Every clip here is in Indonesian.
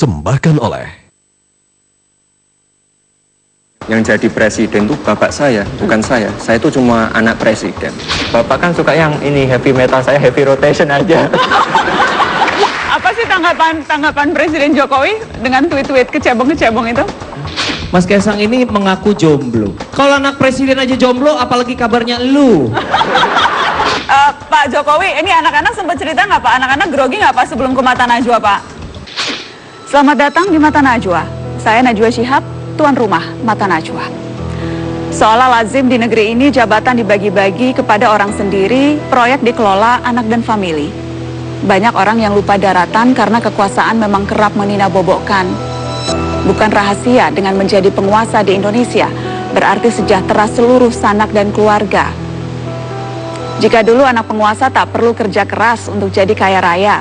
dipersembahkan oleh Yang jadi presiden tuh bapak saya, bukan saya. Saya itu cuma anak presiden. Bapak kan suka yang ini heavy metal, saya heavy rotation aja. Apa sih tanggapan Presiden Jokowi dengan tweet-tweet kecebong-kecebong itu? Mas Kaisang ini mengaku jomblo. Kalau anak presiden aja jomblo, apalagi kabarnya lu? Pak Jokowi, ini anak-anak sempat cerita nggak Pak? Anak-anak grogi nggak Pak sebelum ke Mata Najwa Pak? Selamat datang di Mata Najwa. Saya Najwa Shihab, tuan rumah Mata Najwa. Seolah lazim di negeri ini jabatan dibagi-bagi kepada orang sendiri, proyek dikelola anak dan famili. Banyak orang yang lupa daratan karena kekuasaan memang kerap menina-bobokkan. Bukan rahasia dengan menjadi penguasa di Indonesia, berarti sejahtera seluruh sanak dan keluarga. Jika dulu anak penguasa tak perlu kerja keras untuk jadi kaya raya,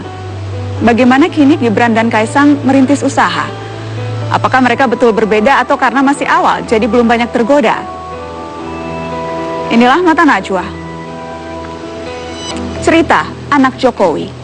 bagaimana kini Gibran dan Kaisang merintis usaha? Apakah mereka betul berbeda atau karena masih awal, jadi belum banyak tergoda? Inilah Mata Najwa. Cerita anak Jokowi.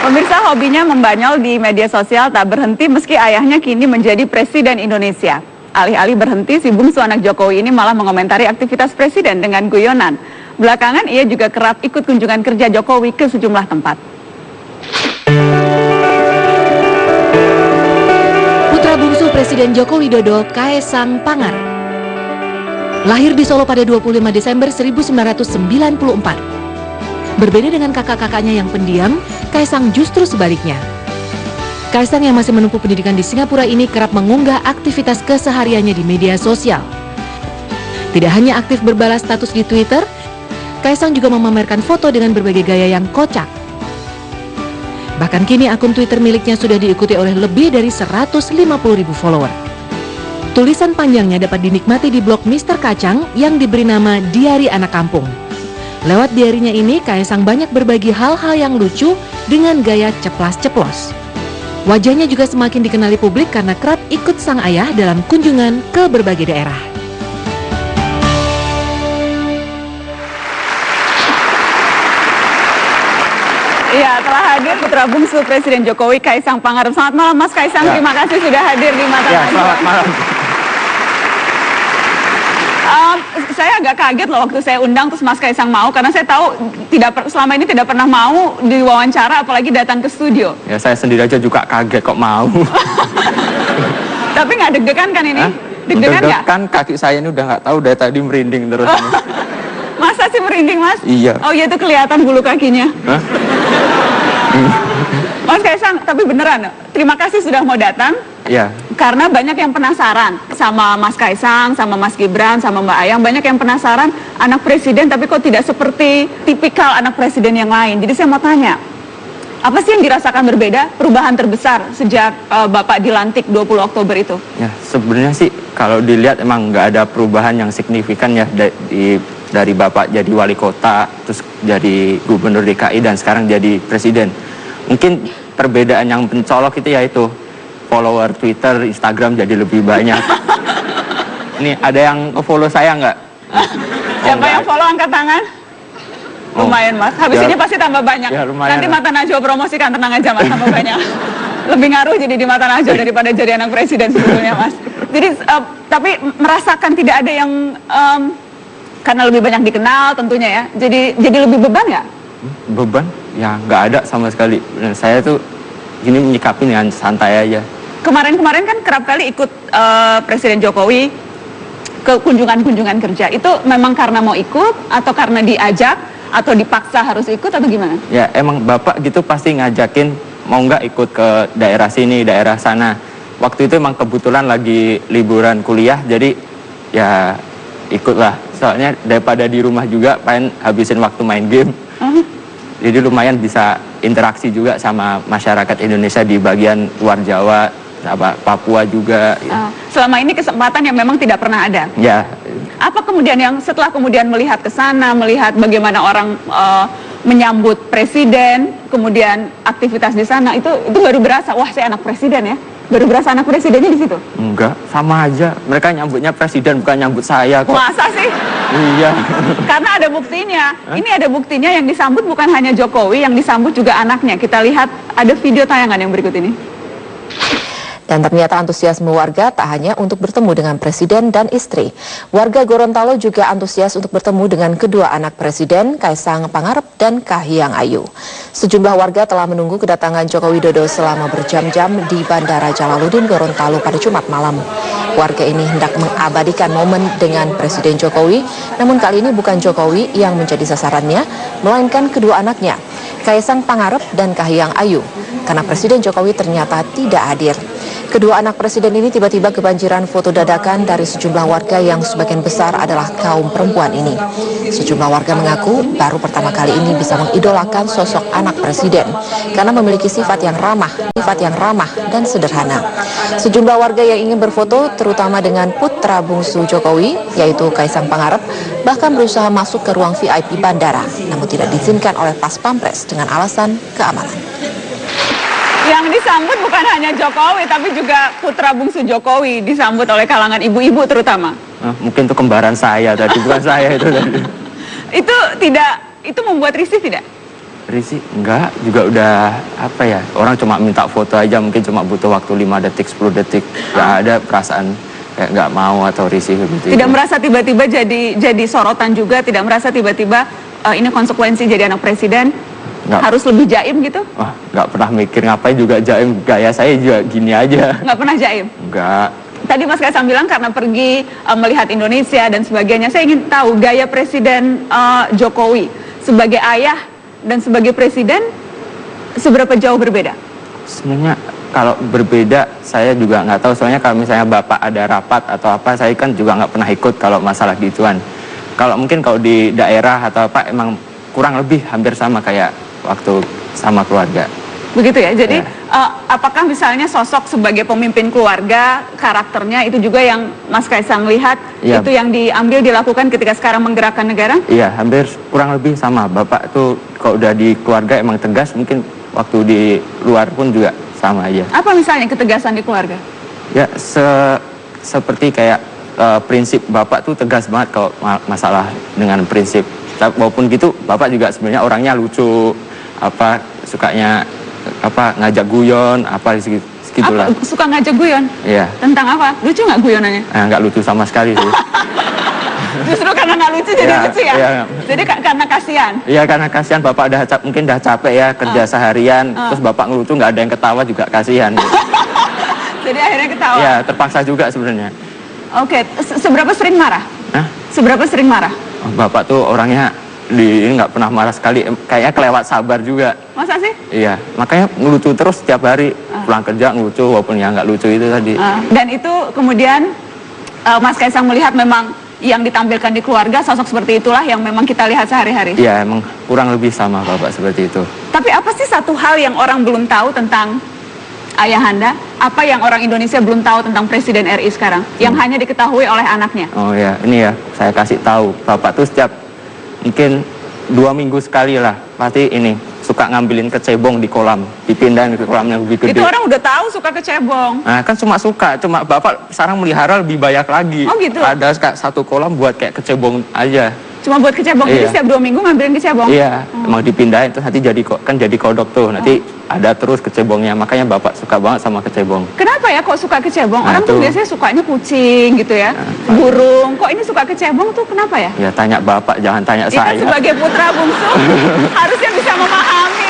Pemirsa, hobinya membanyol di media sosial tak berhenti meski ayahnya kini menjadi Presiden Indonesia. Alih-alih berhenti, si bungsu anak Jokowi ini malah mengomentari aktivitas Presiden dengan guyonan. Belakangan ia juga kerap ikut kunjungan kerja Jokowi ke sejumlah tempat. Putra bungsu Presiden Joko Widodo, Kaisang Pangarep, lahir di Solo pada 25 Desember 1994. Berbeda dengan kakak-kakaknya yang pendiam, Kaisang justru sebaliknya. Kaisang yang masih menempuh pendidikan di Singapura ini kerap mengunggah aktivitas kesehariannya di media sosial. Tidak hanya aktif berbalas status di Twitter, Kaisang juga memamerkan foto dengan berbagai gaya yang kocak. Bahkan kini akun Twitter miliknya sudah diikuti oleh lebih dari 150.000 follower. Tulisan panjangnya dapat dinikmati di blog Mr. Kacang yang diberi nama Diari Anak Kampung. Lewat diarinya ini, Kaisang banyak berbagi hal-hal yang lucu dengan gaya ceplas-ceplos. Wajahnya juga semakin dikenali publik karena kerap ikut sang ayah dalam kunjungan ke berbagai daerah. Iya, telah hadir putra bungsu Presiden Jokowi, Kaisang Pangarep. Selamat malam Mas Kaisang, terima kasih sudah hadir di Mata Najwa. Selamat malam. Saya agak kaget loh waktu saya undang terus Mas Kaisang mau, karena saya tahu selama ini tidak pernah mau diwawancara apalagi datang ke studio. Ya saya sendiri aja juga kaget kok mau. Tapi nggak deg-degan kan ini? Hah? Deg-degan nggak? Kan kaki saya ini udah nggak tahu dari tadi merinding terus. Ini. Masa sih merinding Mas? Iya. Oh iya, itu kelihatan bulu kakinya. Hah? Mas Kaisang, tapi beneran, terima kasih sudah mau datang. Iya. Karena banyak yang penasaran sama Mas Kaisang, sama Mas Gibran, sama Mbak Ayang. Banyak yang penasaran anak presiden tapi kok tidak seperti tipikal anak presiden yang lain. Jadi saya mau tanya, apa sih yang dirasakan berbeda, perubahan terbesar sejak Bapak dilantik 20 Oktober itu? Ya sebenarnya sih kalau dilihat emang nggak ada perubahan yang signifikan ya dari Bapak jadi wali kota, terus jadi gubernur DKI dan sekarang jadi presiden. Mungkin perbedaan yang mencolok itu yaitu follower Twitter, Instagram jadi lebih banyak. Ini ada yang follow saya nggak? Siapa yang follow angkat tangan? Lumayan Mas, habis Ya. ini pasti tambah banyak. Ya, lumayan Nanti lah. Mata Najwa promosikan, tenang aja Mas, tambah banyak. Lebih ngaruh jadi di Mata Najwa daripada jadi anak presiden sebetulnya Mas. Jadi tapi merasakan tidak ada yang karena lebih banyak dikenal tentunya ya. Jadi lebih beban nggak? Beban? Ya nggak ada sama sekali. Dan saya tuh gini menyikapi dengan santai aja. Kemarin-kemarin kan kerap kali ikut Presiden Jokowi ke kunjungan-kunjungan kerja. Itu memang karena mau ikut atau karena diajak atau dipaksa harus ikut atau gimana? Ya emang Bapak gitu pasti ngajakin mau nggak ikut ke daerah sini, daerah sana. Waktu itu emang kebetulan lagi liburan kuliah jadi ya ikutlah. soalnya daripada di rumah juga pengen habisin waktu main game. Jadi lumayan bisa interaksi juga sama masyarakat Indonesia di bagian luar Jawa, Papua juga. Selama ini kesempatan yang memang tidak pernah ada. Ya. Apa kemudian yang setelah kemudian melihat ke sana, melihat bagaimana orang menyambut presiden, kemudian aktivitas di sana, itu baru berasa, wah saya anak presiden ya? Baru berasa anak presidennya di situ? Enggak, sama aja. Mereka nyambutnya presiden, bukan nyambut saya kok. Masa sih? Iya. Karena ada buktinya. Ini ada buktinya, yang disambut bukan hanya Jokowi, yang disambut juga anaknya. Kita lihat ada video tayangan yang berikut ini. Dan ternyata antusiasme warga tak hanya untuk bertemu dengan presiden dan istri. Warga Gorontalo juga antusias untuk bertemu dengan kedua anak presiden, Kaesang Pangarep dan Kahiyang Ayu. Sejumlah warga telah menunggu kedatangan Joko Widodo selama berjam-jam di Bandara Jalaluddin Gorontalo pada Jumat malam. Warga ini hendak mengabadikan momen dengan Presiden Jokowi, namun kali ini bukan Jokowi yang menjadi sasarannya, melainkan kedua anaknya, Kaesang Pangarep dan Kahiyang Ayu, karena Presiden Jokowi ternyata tidak hadir. Kedua anak presiden ini tiba-tiba kebanjiran foto dadakan dari sejumlah warga yang sebagian besar adalah kaum perempuan ini. Sejumlah warga mengaku baru pertama kali ini bisa mengidolakan sosok anak presiden karena memiliki sifat yang ramah dan sederhana. Sejumlah warga yang ingin berfoto terutama dengan putra bungsu Jokowi yaitu Kaesang Pangarep bahkan berusaha masuk ke ruang VIP bandara namun tidak diizinkan oleh Pas Pampres dengan alasan keamanan. Yang disambut bukan hanya Jokowi, tapi juga putra bungsu Jokowi disambut oleh kalangan ibu-ibu terutama. Mungkin itu kembaran saya tadi, bukan saya itu tadi. Itu membuat risih tidak? Risih? Enggak, juga udah apa ya, orang cuma minta foto aja, mungkin cuma butuh waktu 5 detik, 10 detik. Nggak ada perasaan kayak nggak mau atau risih begitu. Tidak merasa tiba-tiba jadi sorotan juga, tidak merasa tiba-tiba ini konsekuensi jadi anak presiden? Nggak. Harus lebih jaim gitu? Wah, nggak pernah mikir ngapain juga jaim, gaya saya juga gini aja. Nggak pernah jaim? Enggak. Tadi Mas Kaesang bilang karena pergi melihat Indonesia dan sebagainya. Saya ingin tahu gaya Presiden Jokowi sebagai ayah dan sebagai presiden seberapa jauh berbeda? Sebenarnya kalau berbeda saya juga nggak tahu. Soalnya kalau misalnya Bapak ada rapat atau apa, saya kan juga nggak pernah ikut kalau masalah gituan. Kalau mungkin kalau di daerah atau apa emang kurang lebih hampir sama kayak waktu sama keluarga. Begitu ya, jadi ya. Apakah misalnya sosok sebagai pemimpin keluarga, karakternya itu juga yang Mas Kaesang lihat, ya. Itu yang diambil, dilakukan ketika sekarang menggerakkan negara? Iya, hampir kurang lebih sama. Bapak tuh kalau udah di keluarga emang tegas, mungkin waktu di luar pun juga sama aja. Apa misalnya ketegasan di keluarga? Ya, seperti kayak prinsip Bapak tuh tegas banget kalau masalah dengan prinsip. Walaupun gitu, Bapak juga sebenarnya orangnya lucu, apa sukanya apa ngajak guyon apa segitulah. Suka ngajak guyon? Iya. Tentang apa? Lucu nggak guyonannya? Nggak lucu sama sekali sih. Justru karena nggak lucu jadi lucu ya? Iya. Jadi karena kasihan? Iya, karena kasihan Bapak mungkin udah capek ya kerja seharian, terus Bapak ngelucu nggak ada yang ketawa juga kasihan. Jadi akhirnya ketawa? Iya, terpaksa juga sebenarnya. Oke, seberapa sering marah? Hah? Seberapa sering marah? Bapak tuh orangnya ini nggak pernah marah sekali, kayaknya kelewat sabar juga. Masa sih? Iya, makanya ngelucu terus setiap hari, pulang kerja ngelucu walaupun ya nggak lucu itu tadi. Dan itu kemudian Mas Kaesang melihat memang yang ditampilkan di keluarga, sosok seperti itulah yang memang kita lihat sehari-hari. Iya, emang kurang lebih sama Bapak seperti itu. Tapi apa sih satu hal yang orang belum tahu tentang ayahanda? Apa yang orang Indonesia belum tahu tentang Presiden RI sekarang? Yang hanya diketahui oleh anaknya? Oh ya, ini ya saya kasih tahu. Bapak tuh setiap mungkin 2 minggu sekali lah pasti ini suka ngambilin kecebong di kolam, dipindahin ke kolam yang lebih gede. Itu orang udah tahu suka kecebong. Nah kan cuma suka, cuma Bapak sekarang melihara lebih banyak lagi. Oh gitu? Ada satu kolam buat kayak kecebong aja. Cuma buat kecebong, jadi Iya. setiap 2 minggu ngambilin kecebong? Iya, emang dipindahin terus nanti jadi kodok tuh, nanti ada terus kecebongnya, makanya Bapak suka banget sama kecebong. Kenapa ya kok suka kecebong? Nah, Orang tuh tuh. biasanya sukanya kucing gitu ya, burung. Kok ini suka kecebong tuh kenapa ya? Ya tanya Bapak, jangan tanya Kita saya. sebagai putra bungsu harusnya bisa memahami.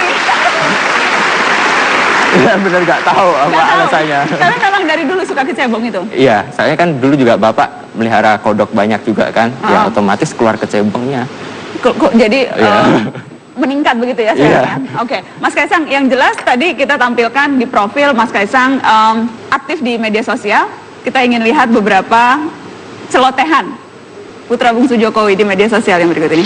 Iya bener nggak tahu apa Nggak tahu. alasannya. Tapi memang dari dulu suka kecebong itu? Iya, saya kan dulu juga Bapak melihara kodok banyak juga kan, ya otomatis keluar kecebongnya. Kok jadi Iya. meningkat begitu ya Iya. sekarang? Oke, Mas Kaesang, yang jelas tadi kita tampilkan di profil Mas Kaesang aktif di media sosial. Kita ingin lihat beberapa celotehan putra bungsu Jokowi di media sosial yang berikut ini.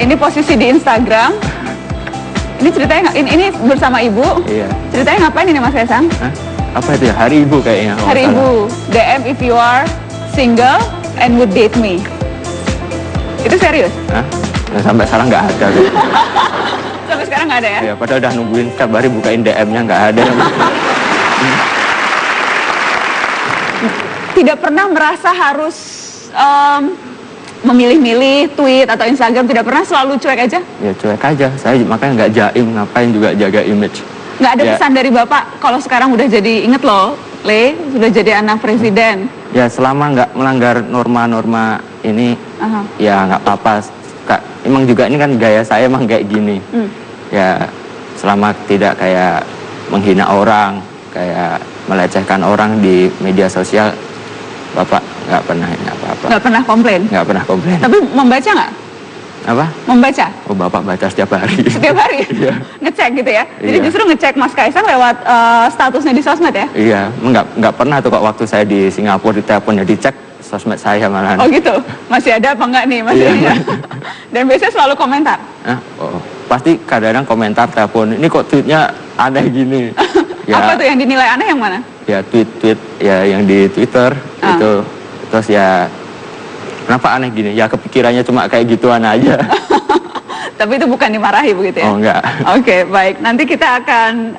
Ini posisi di Instagram. Ini ceritanya ini bersama ibu. Iya. Ceritanya ngapain ini Mas Kaisang? Hah? Apa itu ya? Hari Ibu kayaknya. kalau Hari nggak Ibu. DM if you are single and would date me. Itu serius? salah. Hah? Nah, sampai sekarang nggak ada. Gitu. Sampai sekarang nggak ada ya? Ya, padahal udah nungguin setiap hari bukain DM-nya nggak ada. Tidak pernah merasa harus memilih-milih tweet atau Instagram, tidak pernah, selalu cuek aja? Ya cuek aja. Saya makanya nggak jaim, ngapain juga jaga image. Nggak ada Ya. pesan dari Bapak kalau sekarang udah jadi, inget loh, Le, sudah jadi anak presiden. Ya selama nggak melanggar norma-norma ini, Aha. ya nggak apa-apa. Emang juga ini kan gaya saya emang kayak gini. Ya selama tidak kayak menghina orang, kayak melecehkan orang di media sosial, Bapak nggak pernah ini apa-apa. Nggak pernah komplain? Nggak pernah komplain. Tapi membaca nggak? Apa? Membaca? Oh Bapak baca setiap hari. Setiap hari? Iya. Ngecek gitu ya? Jadi Iya. justru ngecek Mas Kaisang lewat statusnya di sosmed ya? Iya, nggak pernah tuh kok waktu saya di Singapura di teleponnya dicek sosmed saya malahan. Oh gitu? Masih ada apa enggak nih? Masih Iya. ada. Dan biasanya selalu komentar? Hah? Oh, pasti kadang-kadang komentar telepon, ini kok tweetnya aneh gini. Apa tuh yang dinilai aneh yang mana? Ya tweet-tweet ya yang di Twitter itu, terus ya kenapa aneh gini? Ya kepikirannya cuma kayak gituan aja. Tapi itu bukan dimarahi begitu ya? Oh enggak. Oke, baik. Nanti kita akan,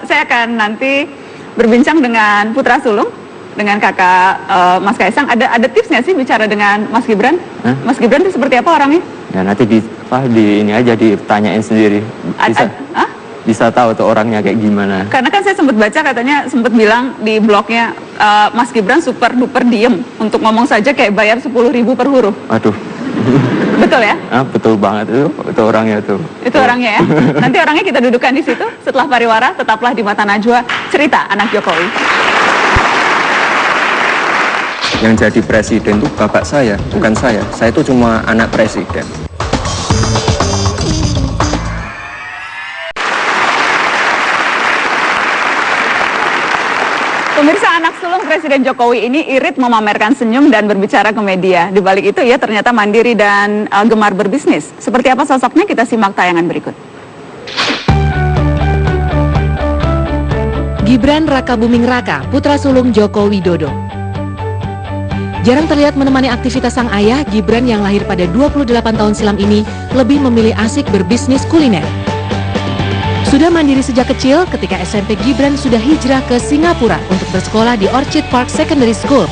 saya akan nanti berbincang dengan putra sulung, dengan kakak Mas Kaisang. Ada tips nggak sih bicara dengan Mas Gibran? Hah? Mas Gibran itu seperti apa orangnya? Ya nanti di ini aja ditanyain sendiri. Hah? Bisa tahu tuh orangnya kayak gimana. Karena kan saya sempat baca katanya, sempat bilang di blognya, Mas Gibran super duper diem, untuk ngomong saja kayak bayar 10.000 per huruf. Aduh. Betul ya? Betul banget itu orangnya tuh. Itu orangnya ya. Nanti orangnya kita dudukan di situ. Setelah pariwara, tetaplah di Mata Najwa, cerita anak Jokowi. Yang jadi presiden itu bapak saya, bukan saya. Saya itu cuma anak presiden. Pemirsa, anak sulung Presiden Jokowi ini irit memamerkan senyum dan berbicara ke media. Di balik itu ia ternyata mandiri dan gemar berbisnis. Seperti apa sosoknya, kita simak tayangan berikut. Gibran Rakabuming Raka, putra sulung Joko Widodo. Jarang terlihat menemani aktivitas sang ayah, Gibran yang lahir pada 28 tahun silam ini lebih memilih asik berbisnis kuliner. Sudah mandiri sejak kecil, ketika SMP Gibran sudah hijrah ke Singapura untuk bersekolah di Orchid Park Secondary School.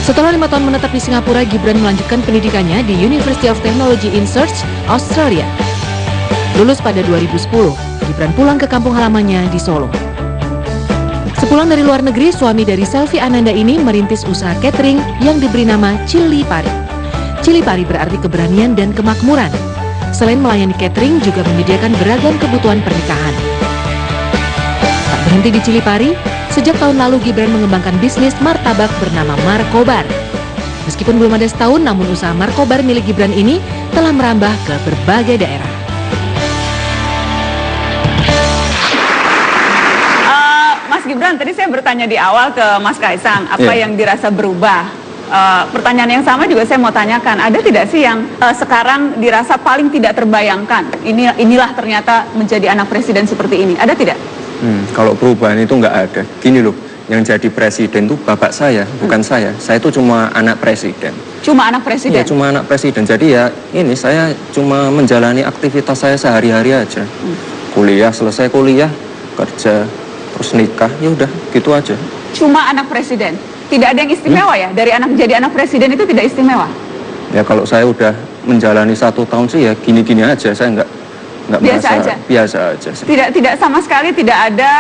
Setelah 5 tahun menetap di Singapura, Gibran melanjutkan pendidikannya di University of Technology in Search, Australia. Lulus pada 2010, Gibran pulang ke kampung halamannya di Solo. Sepulang dari luar negeri, suami dari Selvi Ananda ini merintis usaha catering yang diberi nama Cili Pari. Cili Pari berarti keberanian dan kemakmuran. Selain melayani catering, juga menyediakan beragam kebutuhan pernikahan. Tak berhenti di Cili Pari, sejak tahun lalu Gibran mengembangkan bisnis martabak bernama Markobar. Meskipun belum ada setahun, namun usaha Markobar milik Gibran ini telah merambah ke berbagai daerah. Mas Gibran, tadi saya bertanya di awal ke Mas Kaisang, apa Iya. yang dirasa berubah? Pertanyaan yang sama juga saya mau tanyakan, ada tidak sih yang sekarang dirasa paling tidak terbayangkan? Inilah ternyata menjadi anak presiden seperti ini, ada tidak? Kalau perubahan itu nggak ada. Gini loh, yang jadi presiden itu bapak saya, bukan saya. Saya itu cuma anak presiden. Cuma anak presiden? Iya, cuma anak presiden. Jadi ya ini saya cuma menjalani aktivitas saya sehari-hari aja. Kuliah, selesai kuliah, kerja, terus nikah, ya udah gitu aja. Cuma anak presiden? Tidak ada yang istimewa ya? Dari jadi anak presiden itu tidak istimewa? Ya kalau saya udah menjalani 1 tahun sih ya gini-gini aja. Saya nggak Biasa merasa aja? biasa aja sih. Tidak sama sekali tidak ada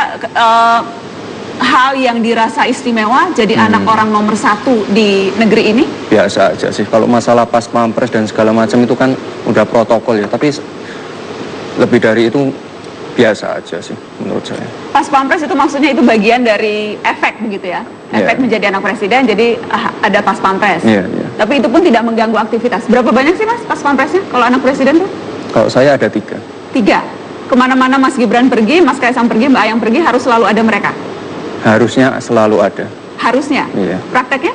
hal yang dirasa istimewa jadi anak orang nomor 1 di negeri ini? Biasa aja sih. Kalau masalah pas pampres dan segala macam itu kan udah protokol ya. Tapi lebih dari itu biasa aja sih menurut saya. Pas pampres itu maksudnya itu bagian dari efek begitu ya? Efek menjadi anak presiden, jadi ada pas pampres. Iya, iya. Tapi itu pun tidak mengganggu aktivitas. Berapa banyak sih mas pas pampresnya kalau anak presiden tuh? Kalau saya ada 3. 3. Kemana-mana Mas Gibran pergi, Mas Kaisang pergi, Mbak Ayang pergi, harus selalu ada mereka? Harusnya selalu ada. Harusnya? Iya. Prakteknya?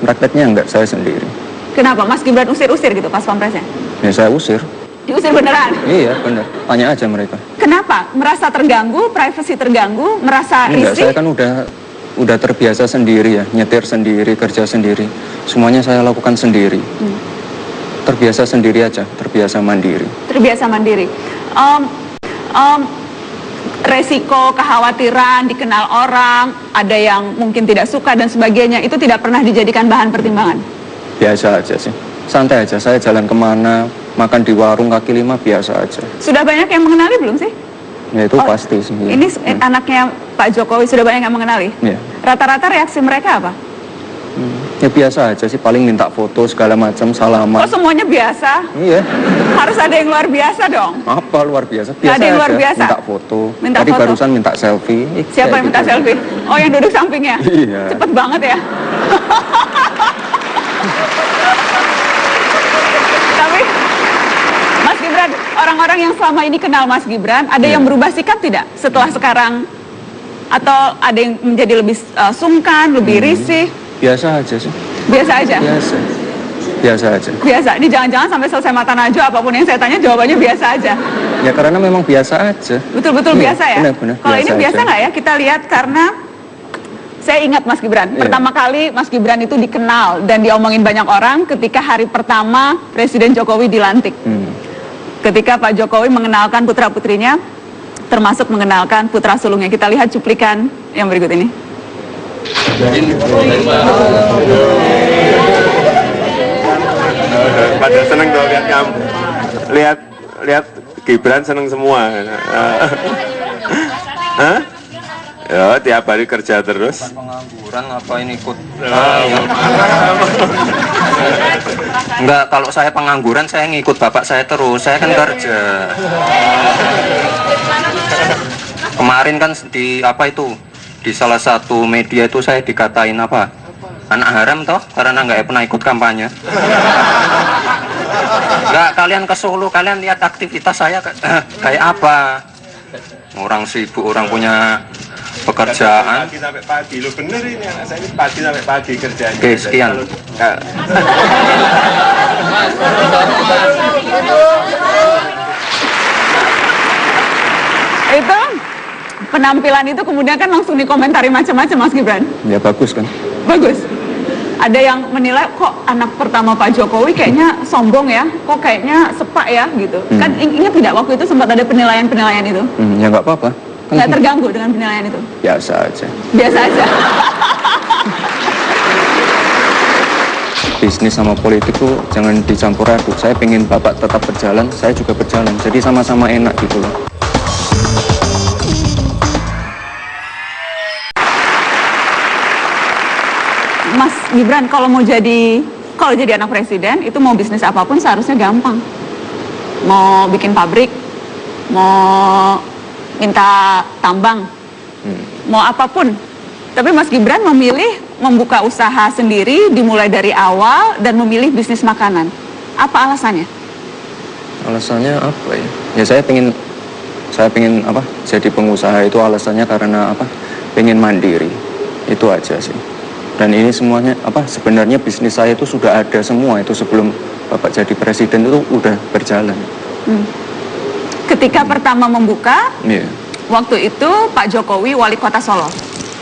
Prakteknya enggak, saya sendiri. Kenapa? Mas Gibran usir-usir gitu pas pampresnya? Ya saya usir. Diusir beneran? Iya benar, tanya aja mereka. Kenapa? Merasa terganggu, privasi terganggu, merasa Enggak, risih? saya kan udah terbiasa sendiri ya, nyetir sendiri, kerja sendiri. Semuanya saya lakukan sendiri. Terbiasa sendiri aja, terbiasa mandiri. Terbiasa mandiri. Resiko, kekhawatiran, dikenal orang, ada yang mungkin tidak suka dan sebagainya, itu tidak pernah dijadikan bahan pertimbangan? Biasa aja sih, santai aja. Saya jalan kemana, makan di warung kaki 5 biasa aja. Sudah banyak yang mengenali belum sih? Ya itu pasti sih. Ya. Ini anaknya Pak Jokowi sudah banyak yang mengenali? Ya. Rata-rata reaksi mereka apa? Ya biasa aja sih, paling minta foto segala macam, salaman. Oh semuanya biasa? Iya. Harus ada yang luar biasa dong? Apa luar biasa? Biasa Ada yang aja. luar biasa? Minta foto. Minta Tadi foto? barusan minta selfie. Siapa yang minta gitu. selfie? Oh yang duduk sampingnya? Iya. Cepet banget ya? Tapi Mas Gibran, orang-orang yang selama ini kenal Mas Gibran, ada yang berubah sikap tidak setelah sekarang? Atau ada yang menjadi lebih sungkan, lebih risih? Biasa aja sih. Biasa aja? Biasa. Biasa aja. Biasa, ini jangan-jangan sampai selesai mata najwa apapun yang saya tanya jawabannya biasa aja. Ya karena memang biasa aja. Betul-betul Iya, biasa ya? benar-benar Kalau ini biasa biasa aja. nggak ya? Kita lihat karena saya ingat Mas Gibran, Iya. pertama kali Mas Gibran itu dikenal dan diomongin banyak orang ketika hari pertama Presiden Jokowi dilantik. Ketika Pak Jokowi mengenalkan putra-putrinya, termasuk mengenalkan putra sulungnya. Kita lihat cuplikan yang berikut ini. Pada seneng tuh lihat kamu, lihat Gibran seneng semua. Hah? Ya tiap hari kerja terus. Pengangguran apa ini ikut? Enggak, kalau saya pengangguran saya ngikut bapak saya terus. Saya kan kerja. Kemarin kan di apa itu? Di salah satu media itu saya dikatain apa? Anak haram toh karena nggak pernah ikut kampanye. Enggak, kalian ke Solo, kalian lihat aktivitas saya kayak apa? Orang sibuk, orang punya pekerjaan. Pagi sampai pagi, lo bener ini anak saya ini pagi sampai pagi kerjanya. Oke, sekian. Itu penampilan itu kemudian kan langsung dikomentari macam-macam Mas Gibran. Ya bagus kan? Bagus. Ada yang menilai kok anak pertama Pak Jokowi kayaknya sombong ya, kok kayaknya sepak ya gitu. Kan ingat tidak waktu itu sempat ada penilaian-penilaian itu? Ya nggak apa-apa. Nggak terganggu dengan penilaian itu? Biasa aja. Biasa aja. Bisnis sama politik tuh jangan dicampur aduk. Saya pengen bapak tetap berjalan, saya juga berjalan. Jadi sama-sama enak gitu loh. Mas Gibran kalau jadi anak presiden itu mau bisnis apapun seharusnya gampang. Mau bikin pabrik, mau minta tambang, mau apapun. Tapi Mas Gibran memilih membuka usaha sendiri, dimulai dari awal dan memilih bisnis makanan. Apa alasannya? Alasannya apa ya? Ya saya pengen apa? Jadi pengusaha itu alasannya karena apa? Pengen mandiri. Itu aja sih. Dan ini semuanya apa? Sebenarnya bisnis saya itu sudah ada semua itu sebelum Bapak jadi presiden itu udah berjalan. Ketika pertama membuka, Iya. waktu itu Pak Jokowi wali kota Solo.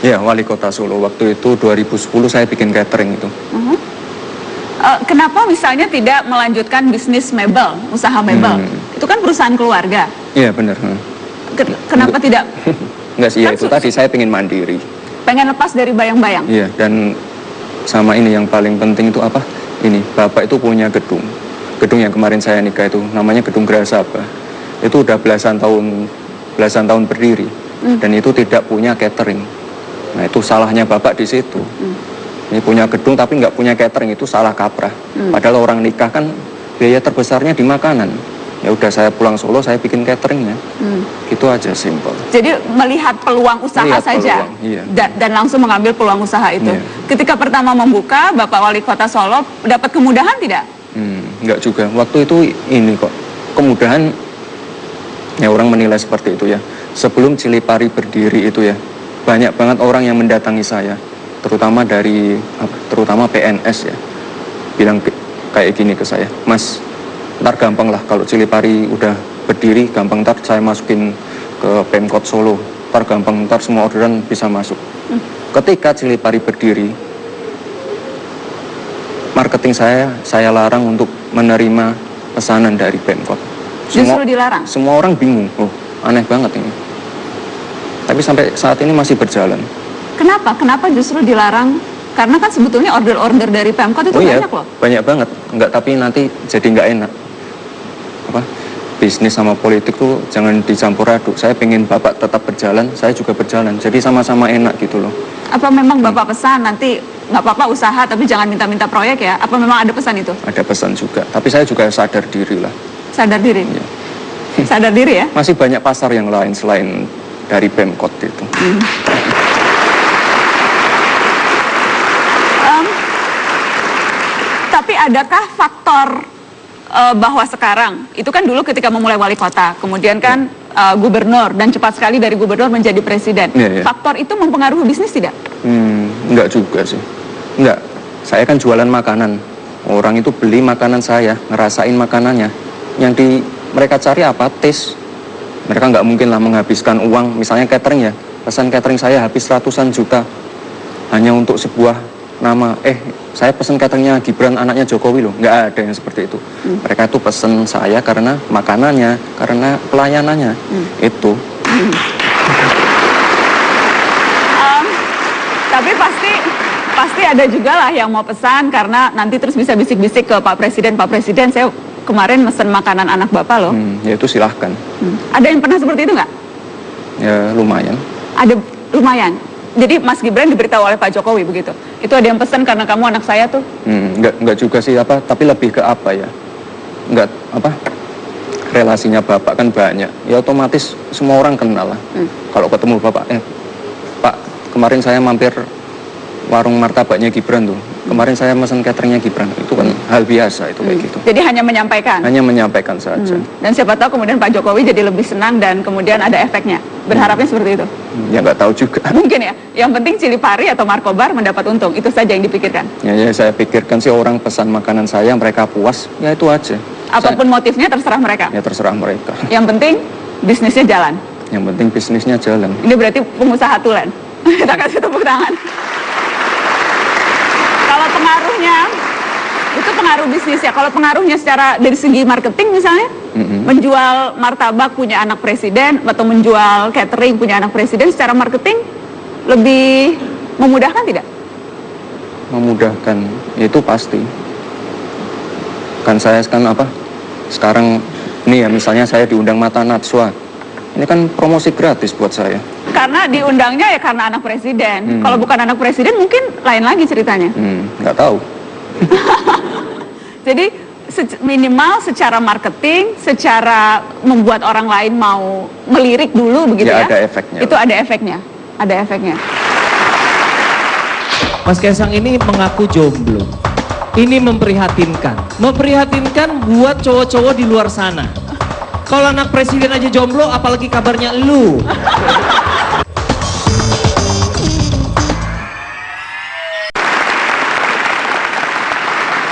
Ya, wali kota Solo. Waktu itu 2010 saya bikin catering itu. Kenapa misalnya tidak melanjutkan bisnis mebel, usaha mebel? Itu kan perusahaan keluarga. Iya, benar. Kenapa tidak? Enggak sih, ya Kan itu tadi saya pengen mandiri. Pengen lepas dari bayang-bayang? Iya, dan sama ini yang paling penting itu apa? Ini, Bapak itu punya gedung. Gedung yang kemarin saya nikah itu namanya Gedung Grasaba. Itu udah belasan tahun berdiri. Dan itu tidak punya catering. Nah, itu salahnya Bapak di situ. Ini punya gedung tapi nggak punya catering, itu salah kaprah. Padahal orang nikah kan biaya terbesarnya di makanan. Ya udah saya pulang Solo, saya bikin cateringnya. Gitu aja, simple. Jadi melihat peluang usaha Melihat saja peluang, iya. dan langsung mengambil peluang usaha itu. Iya. Ketika pertama membuka, Bapak Wali Kota Solo dapat kemudahan tidak? Enggak juga. Waktu itu ini kok, kemudahan ya orang menilai seperti itu ya. Sebelum Cilipari berdiri itu ya, banyak banget orang yang mendatangi saya, terutama terutama PNS ya, bilang kayak gini ke saya, Mas, ntar gampang lah kalau Cilipari udah berdiri, gampang ntar saya masukin ke Pemkot Solo, ntar gampang, ntar semua orderan bisa masuk. Ketika Cilipari berdiri, marketing saya larang untuk menerima pesanan dari Pemkot. Justru dilarang? Semua orang bingung, oh aneh banget ini. Tapi sampai saat ini masih berjalan. Kenapa? Kenapa justru dilarang? Karena kan sebetulnya order-order dari Pemkot itu banyak loh. Banyak banget. Enggak, tapi nanti jadi nggak enak. Bisnis sama politik tuh jangan dicampur aduk. Saya pengen Bapak tetap berjalan, saya juga berjalan. Jadi sama-sama enak gitu loh. Apa memang Bapak pesan nanti nggak apa-apa usaha tapi jangan minta-minta proyek ya? Apa memang ada pesan itu? Ada pesan juga. Tapi saya juga sadar diri lah. Sadar diri? Ya. Sadar diri ya? Masih banyak pasar yang lain selain dari Pemkot itu. Tapi adakah faktor bahwa sekarang, itu kan dulu ketika memulai wali kota, kemudian kan gubernur, dan cepat sekali dari gubernur menjadi presiden. Faktor itu mempengaruhi bisnis tidak? Enggak juga sih. Enggak. Saya kan jualan makanan. Orang itu beli makanan saya, ngerasain makanannya. Yang mereka cari apa? Taste. Mereka nggak mungkin lah menghabiskan uang, misalnya catering ya. Pesan catering saya habis ratusan juta hanya untuk sebuah nama. Saya pesan cateringnya Gibran anaknya Jokowi loh. Nggak ada yang seperti itu. Mereka tuh pesen saya karena makanannya, karena pelayanannya. Itu. Tapi pasti ada juga lah yang mau pesan karena nanti terus bisa bisik-bisik ke Pak Presiden, saya kemarin mesen makanan anak Bapak loh. Ya itu silahkan. Ada yang pernah seperti itu nggak? Ya lumayan. Ada lumayan. Jadi Mas Gibran diberitahu oleh Pak Jokowi begitu. Itu ada yang pesan karena kamu anak saya tuh. Enggak juga sih tapi lebih ke apa ya? Enggak relasinya Bapak kan banyak. Ya otomatis semua orang kenal lah. Kalau ketemu Bapak, Pak, kemarin saya mampir warung martabaknya Gibran tuh. Kemarin saya mesen cateringnya Gibran. Itu kan hal biasa itu kayak gitu. Jadi hanya menyampaikan? Hanya menyampaikan saja. Dan siapa tahu kemudian Pak Jokowi jadi lebih senang dan kemudian ada efeknya. Berharapnya seperti itu? Ya nggak tahu juga. Mungkin ya. Yang penting Cilipari atau Markobar mendapat untung. Itu saja yang dipikirkan? Ya saya pikirkan sih orang pesan makanan saya, mereka puas. Ya itu aja. Apapun motifnya terserah mereka? Ya terserah mereka. Yang penting bisnisnya jalan? Yang penting bisnisnya jalan. Ini berarti pengusaha tulen. Kita kasih tepuk tangan. Kalau pengaruhnya, itu pengaruh bisnis ya. Kalau pengaruhnya secara dari segi marketing misalnya, menjual martabak punya anak presiden atau menjual catering punya anak presiden, secara marketing lebih memudahkan tidak? Memudahkan, itu pasti. Kan saya sekarang ini ya misalnya saya diundang Mata Najwa. Ini kan promosi gratis buat saya. Karena diundangnya ya karena anak presiden. Kalau bukan anak presiden mungkin lain lagi ceritanya. Nggak tahu. Jadi minimal secara marketing, secara membuat orang lain mau melirik dulu begitu ya. Ada efeknya. Itu ada efeknya. Ada efeknya. Mas Kaisang ini mengaku jomblo. Ini memprihatinkan. Memprihatinkan buat cowok-cowok di luar sana. Kalau anak presiden aja jomblo, apalagi kabarnya lu.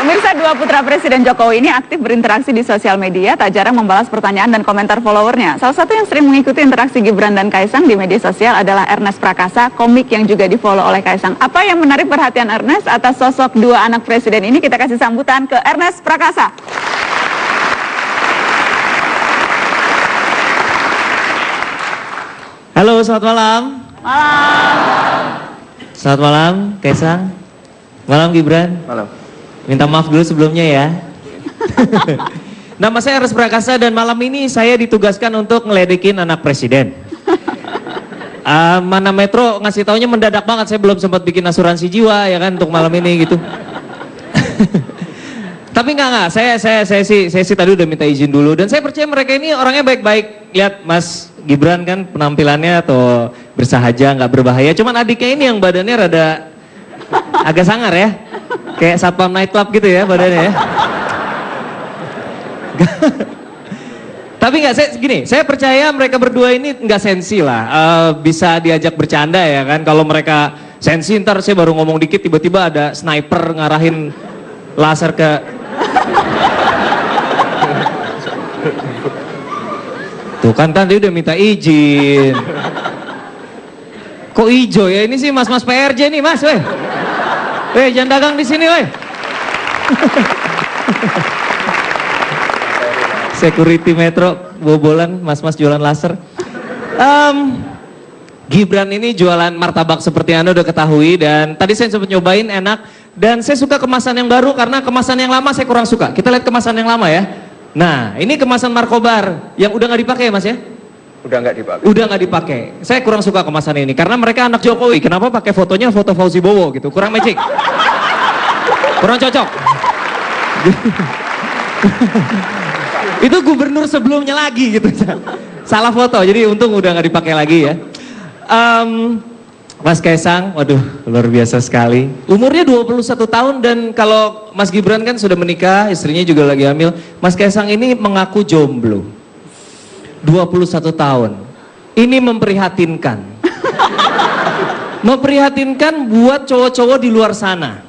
Pemirsa, dua putra Presiden Jokowi ini aktif berinteraksi di sosial media, tak jarang membalas pertanyaan dan komentar followernya. Salah satu yang sering mengikuti interaksi Gibran dan Kaisang di media sosial adalah Ernest Prakasa, komik yang juga di-follow oleh Kaisang. Apa yang menarik perhatian Ernest atas sosok dua anak presiden ini? Kita kasih sambutan ke Ernest Prakasa. Halo, selamat malam. Malam. Selamat malam, Kaisang. Malam, Gibran. Malam. Minta maaf dulu sebelumnya ya. Nama saya Ernest Prakasa dan malam ini saya ditugaskan untuk ngeledekin anak presiden. Mana Metro ngasih taunya mendadak banget, saya belum sempat bikin asuransi jiwa ya kan untuk malam ini gitu. Tapi enggak, saya sih tadi udah minta izin dulu dan saya percaya mereka ini orangnya baik-baik. Lihat Mas Gibran kan penampilannya atau bersahaja, nggak berbahaya. Cuman adiknya ini yang badannya rada agak sangar ya, kayak satpam nightclub gitu ya badannya ya. Tapi nggak, saya percaya mereka berdua ini nggak sensi lah, bisa diajak bercanda ya kan. Kalau mereka sensi ntar saya baru ngomong dikit tiba-tiba ada sniper ngarahin laser ke tuh kan dia udah minta izin. Kok ijo ya ini sih mas-mas PRJ nih mas, weh. Jangan dagang di sini, weh. Security Metro bobolan mas-mas jualan laser. Gibran ini jualan martabak seperti Anda udah ketahui dan tadi saya sempat nyobain enak dan saya suka kemasan yang baru karena kemasan yang lama saya kurang suka. Kita lihat kemasan yang lama ya. Nah, ini kemasan Markobar yang udah nggak dipakai ya Mas ya? Udah nggak dipakai. Udah nggak dipakai. Saya kurang suka kemasan ini karena mereka anak Jokowi. Kenapa pakai fotonya foto Fauzi Bowo gitu? Kurang magic. Kurang cocok. Itu gubernur sebelumnya lagi gitu. Salah foto. Jadi untung udah nggak dipakai lagi ya. Mas Kaisang, waduh luar biasa sekali. Umurnya 21 tahun dan kalau Mas Gibran kan sudah menikah, istrinya juga lagi hamil. Mas Kaisang ini mengaku jomblo. 21 tahun. Ini memprihatinkan. Memprihatinkan buat cowok-cowok di luar sana.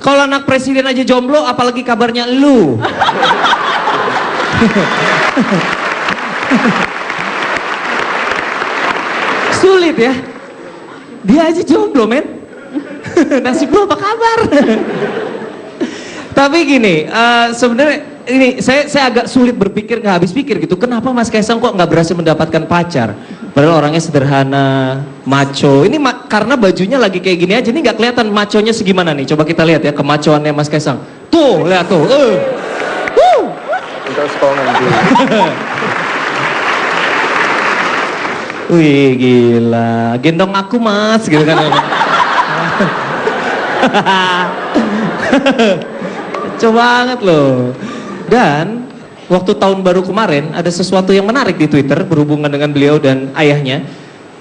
Kalau anak presiden aja jomblo, apalagi kabarnya lu. Sulit ya. Dia aja jomblo men. Nasib lu apa kabar? Tapi gini, sebenarnya ini saya agak sulit berpikir, nggak habis pikir gitu. Kenapa Mas Kaisang kok nggak berhasil mendapatkan pacar? Padahal orangnya sederhana, macho. Ini karena bajunya lagi kayak gini aja. Ini nggak kelihatan maconya segimana nih. Coba kita lihat ya kemacoannya Mas Kaisang. Tuh, lihat tuh. Untuk sekolah dulu. Wih gila, gendong aku mas gitu kan. Kacau banget loh. Dan waktu tahun baru kemarin ada sesuatu yang menarik di Twitter berhubungan dengan beliau dan ayahnya.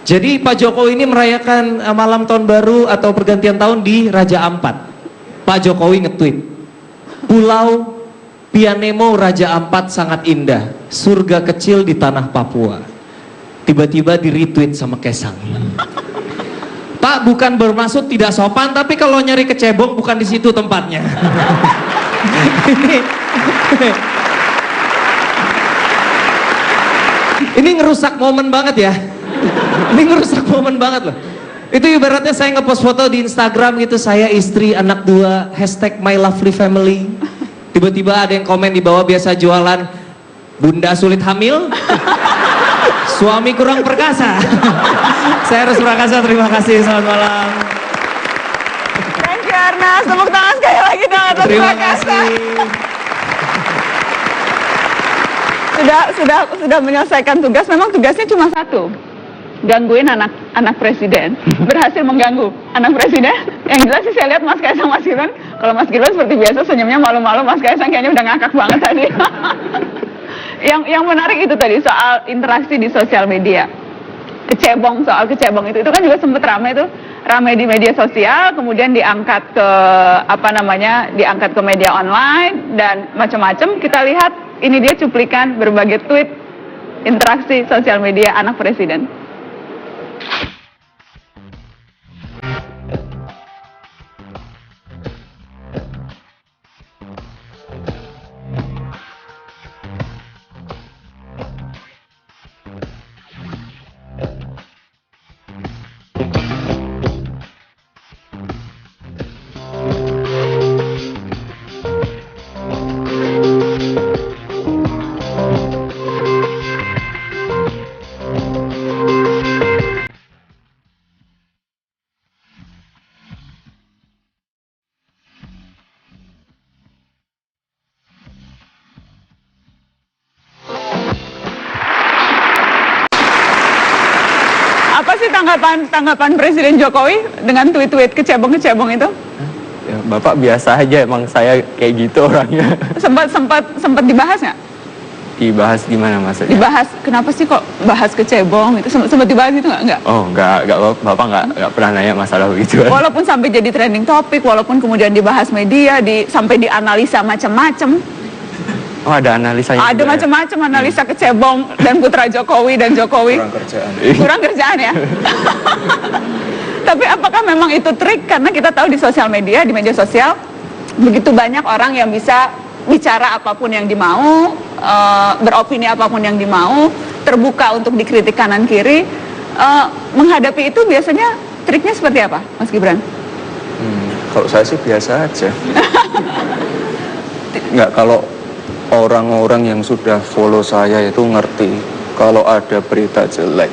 Jadi Pak Jokowi ini merayakan malam tahun baru atau pergantian tahun di Raja Ampat. Pak Jokowi nge-tweet, Pulau Pianemo Raja Ampat sangat indah, surga kecil di tanah Papua. Tiba-tiba di retweet sama Kaisang. Pak bukan bermaksud tidak sopan, tapi kalau nyari kecebong bukan di situ tempatnya. Ini ngerusak momen banget ya. Ini ngerusak momen banget loh. Itu ibaratnya saya ngepost foto di Instagram gitu, saya istri anak 2 #mylovelyfamily. Tiba-tiba ada yang komen di bawah biasa jualan, bunda sulit hamil. Suami kurang perkasa. Saya harus Prakasa, terima kasih, selamat malam. Thank you Ernest, tepuk tangan sekali lagi dong atas Terima Prakasa. kasih. Sudah menyelesaikan tugas, memang tugasnya cuma satu. Gangguin anak presiden. Berhasil mengganggu anak presiden. Yang jelas sih saya lihat Mas Kaisang, Mas Gibran. Kalau Mas Gibran seperti biasa senyumnya malu-malu, Mas Kaisang kayaknya udah ngakak banget tadi. Yang menarik itu tadi soal interaksi di sosial media. Soal kecebong itu kan juga sempat ramai di media sosial, kemudian diangkat ke media online dan macam-macam. Kita lihat ini dia cuplikan berbagai tweet interaksi sosial media anak presiden. Apa sih tanggapan Presiden Jokowi dengan tweet-tweet kecebong-kecebong itu? Ya, Bapak biasa aja, emang saya kayak gitu orangnya. Sempat dibahas nggak? Dibahas gimana maksudnya? Dibahas kenapa sih kok bahas kecebong itu sempat dibahas itu nggak? Oh, enggak, Bapak nggak pernah nanya masalah begitu. Walaupun sampai jadi trending topik, walaupun kemudian dibahas media, sampai dianalisa macam-macam. Oh, ada analisanya. Ada juga ya? macam-macam analisa kecebong dan putra Jokowi dan Jokowi. Kurang kerjaan. Kurang kerjaan ya. Tapi apakah memang itu trik? Karena kita tahu di sosial media, di media sosial begitu banyak orang yang bisa bicara apapun yang dimau, beropini apapun yang dimau, terbuka untuk dikritik kanan kiri. Menghadapi itu biasanya triknya seperti apa, Mas Gibran? Kalau saya sih biasa aja. Nggak, kalau orang-orang yang sudah follow saya itu ngerti kalau ada berita jelek,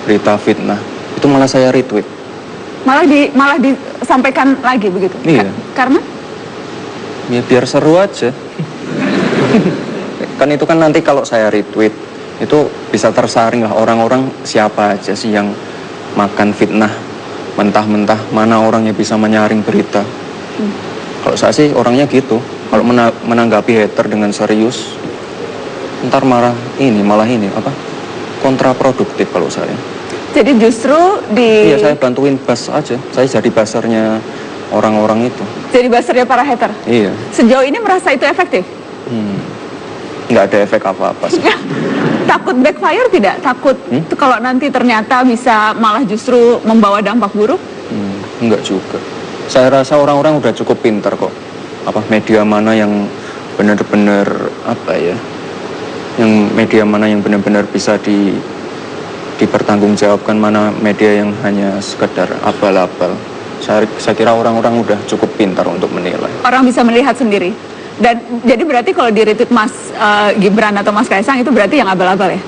berita fitnah, itu malah saya retweet. Malah disampaikan lagi begitu? Iya. Karena? Ya biar seru aja. Kan itu kan nanti kalau saya retweet itu bisa tersaring lah orang-orang siapa aja sih yang makan fitnah mentah-mentah, mana orang yang bisa menyaring berita. Kalau saya sih orangnya gitu. Kalau menanggapi hater dengan serius, ntar malah ini kontraproduktif kalau saya. Jadi justru Iya, saya bantuin buzz aja. Saya jadi buzzernya orang-orang itu. jadi buzzernya para hater. Iya. Sejauh ini merasa itu efektif? Nggak ada efek apa-apa sih. Takut backfire tidak? Takut kalau nanti ternyata bisa malah justru membawa dampak buruk? Enggak juga. Saya rasa orang-orang udah cukup pintar kok. Media mana yang benar-benar yang media mana yang benar-benar bisa dipertanggungjawabkan, mana media yang hanya sekedar abal-abal. Saya kira orang-orang udah cukup pintar untuk menilai. Orang bisa melihat sendiri. Dan jadi berarti kalau di retweet Mas Gibran atau Mas Kaisang itu berarti yang abal-abal ya?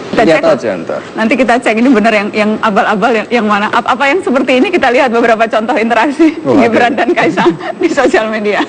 Kita Lihat cek aja ntar. Nanti kita cek ini benar yang abal-abal yang mana. Apa yang seperti ini kita lihat beberapa contoh interaksi Gibran dan Kaisang di sosial media.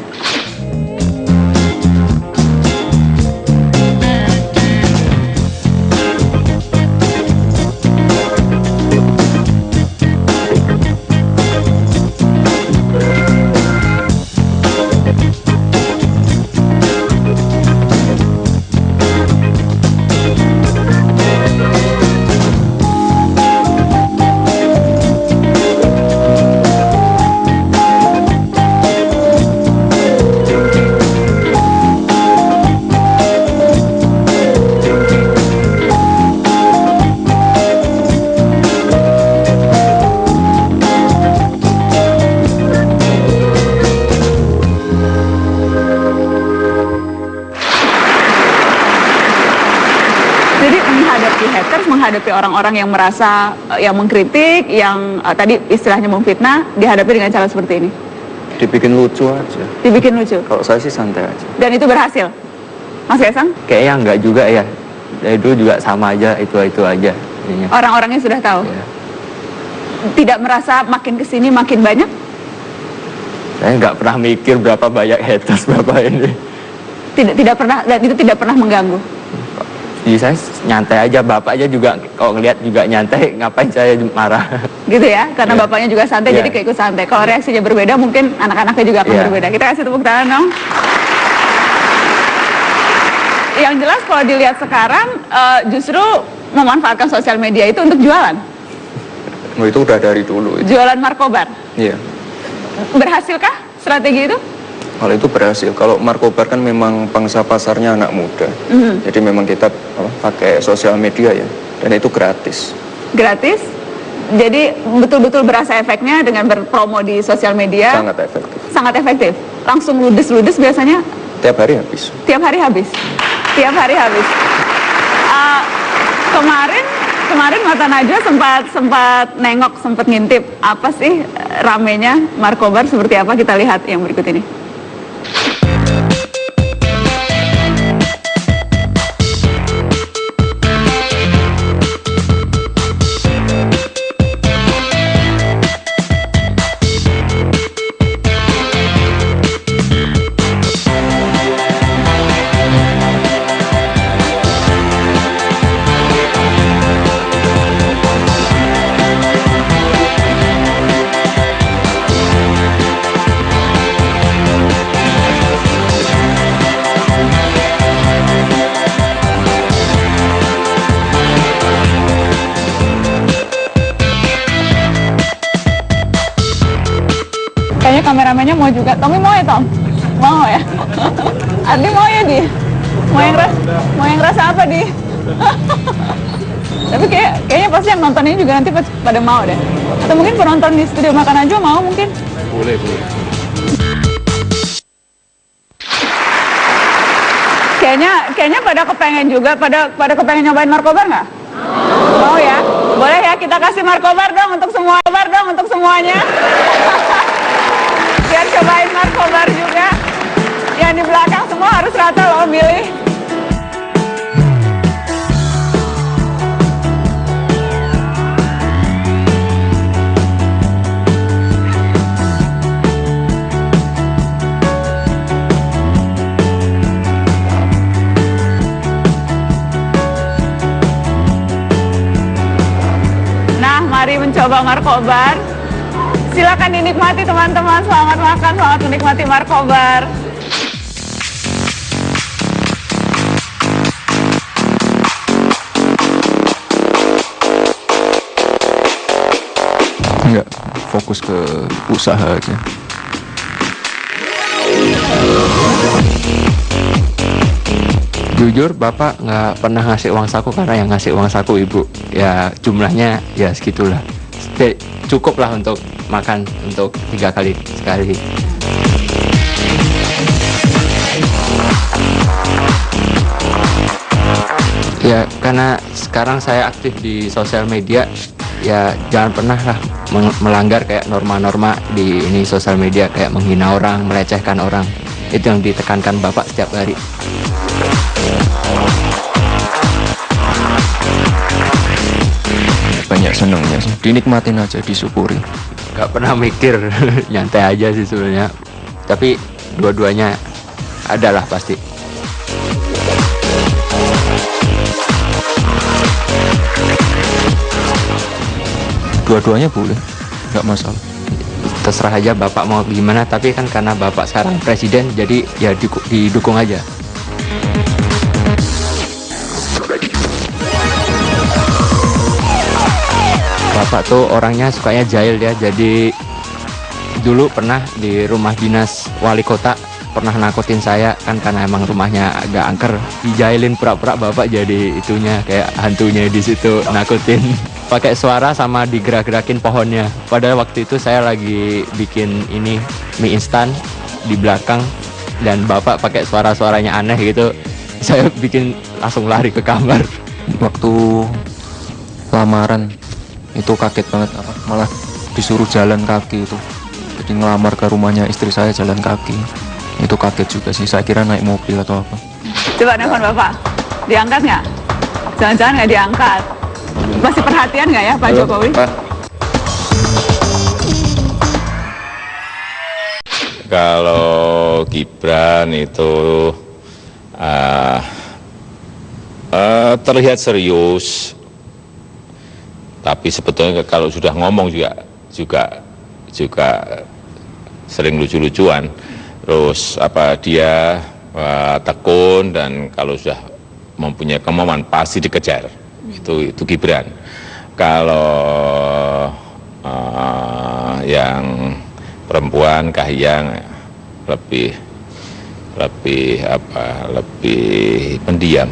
Menghadapi orang-orang yang merasa yang mengkritik, yang tadi istilahnya memfitnah, dihadapi dengan cara seperti ini. Dibikin lucu aja. Dibikin lucu. Kalau saya sih santai aja. Dan itu berhasil, Mas Kaisang? Kayaknya enggak juga ya. Dari dulu juga sama aja, itu aja. Orang-orangnya sudah tahu. Ya. Tidak merasa makin kesini makin banyak? Saya nggak pernah mikir berapa banyak haters berapa ini. Tidak pernah, dan itu tidak pernah mengganggu. Jadi saya nyantai aja, bapak aja juga kalau ngeliat juga nyantai, ngapain saya marah? Gitu ya, karena Yeah. bapaknya juga santai, Yeah. jadi keikut santai. Kalau reaksinya berbeda, mungkin anak-anaknya juga akan Yeah. berbeda. Kita kasih tepuk tangan dong. Yang jelas kalau dilihat sekarang, justru memanfaatkan sosial media itu untuk jualan. Itu udah dari dulu. Jualan markobar. Iya. Berhasilkah strategi itu? Kalau itu berhasil. Kalau Markobar kan memang pangsa pasarnya anak muda. Jadi memang kita pakai sosial media ya. Dan itu gratis. Gratis? Jadi betul-betul berasa efeknya dengan berpromo di sosial media? Sangat efektif. Sangat efektif? Langsung ludes-ludes biasanya? Tiap hari habis. Tiap hari habis? Tiap hari habis. Kemarin Mata Najwa sempat nengok, sempat ngintip apa sih ramenya Markobar seperti apa, kita lihat yang berikut ini. Kayaknya kameramennya mau juga. Tommy mau ya, Tom? Mau ya? Ardi mau ya, Di? Mau yang rasa apa, Di? Tapi kayaknya pasti yang nonton ini juga nanti pada mau deh. Atau mungkin penonton di studio Makan Najwa mau mungkin? Boleh. Kayaknya pada kepengen juga, pada kepengen nyobain markobar nggak? Mau ya? Boleh ya, kita kasih markobar dong untuk semuanya. Biar cobain markobar juga. Yang di belakang semua harus rata loh milih. Mari mencoba markobar. Silakan dinikmati teman-teman. Selamat makan, selamat menikmati markobar. Enggak, fokus ke usaha aja. Jujur, Bapak nggak pernah ngasih uang saku karena yang ngasih uang saku Ibu. Ya jumlahnya ya segitulah. Cukup lah untuk makan untuk 3 kali sekali. Ya karena sekarang saya aktif di sosial media, ya jangan pernah lah melanggar kayak norma-norma di ini sosial media, kayak menghina orang, melecehkan orang. Itu yang ditekankan Bapak setiap hari. Banyak senengnya sih, dinikmatin aja, disyukuri. Gak pernah mikir, nyantai aja sih sebenarnya. Tapi dua-duanya adalah pasti. Dua-duanya boleh, nggak masalah. Terserah aja Bapak mau gimana, tapi kan karena Bapak sekarang presiden, jadi ya didukung aja. Bapak tuh orangnya sukanya jahil ya, jadi dulu pernah di rumah dinas wali kota pernah nakutin saya kan karena emang rumahnya agak angker, dijailin pura-pura Bapak jadi itunya kayak hantunya di situ nakutin. Pakai suara sama digerak-gerakin pohonnya. Padahal waktu itu saya lagi bikin ini mie instan di belakang dan Bapak pakai suara-suaranya aneh gitu. Saya bikin langsung lari ke kamar. Waktu lamaran itu kaget banget, malah disuruh jalan kaki itu. Jadi ngelamar ke rumahnya istri saya jalan kaki. Itu kaget juga sih, saya kira naik mobil atau apa. Coba nelfon Bapak, diangkat nggak? Jangan-jangan nggak diangkat. Masih perhatian nggak ya Pak Jokowi? Pak. Kalau Gibran itu terlihat serius, tapi sebetulnya kalau sudah ngomong juga sering lucu-lucuan. Terus dia tekun dan kalau sudah mempunyai kemauan pasti dikejar. Itu Gibran. Kalau yang perempuan Kahiyang lebih pendiam.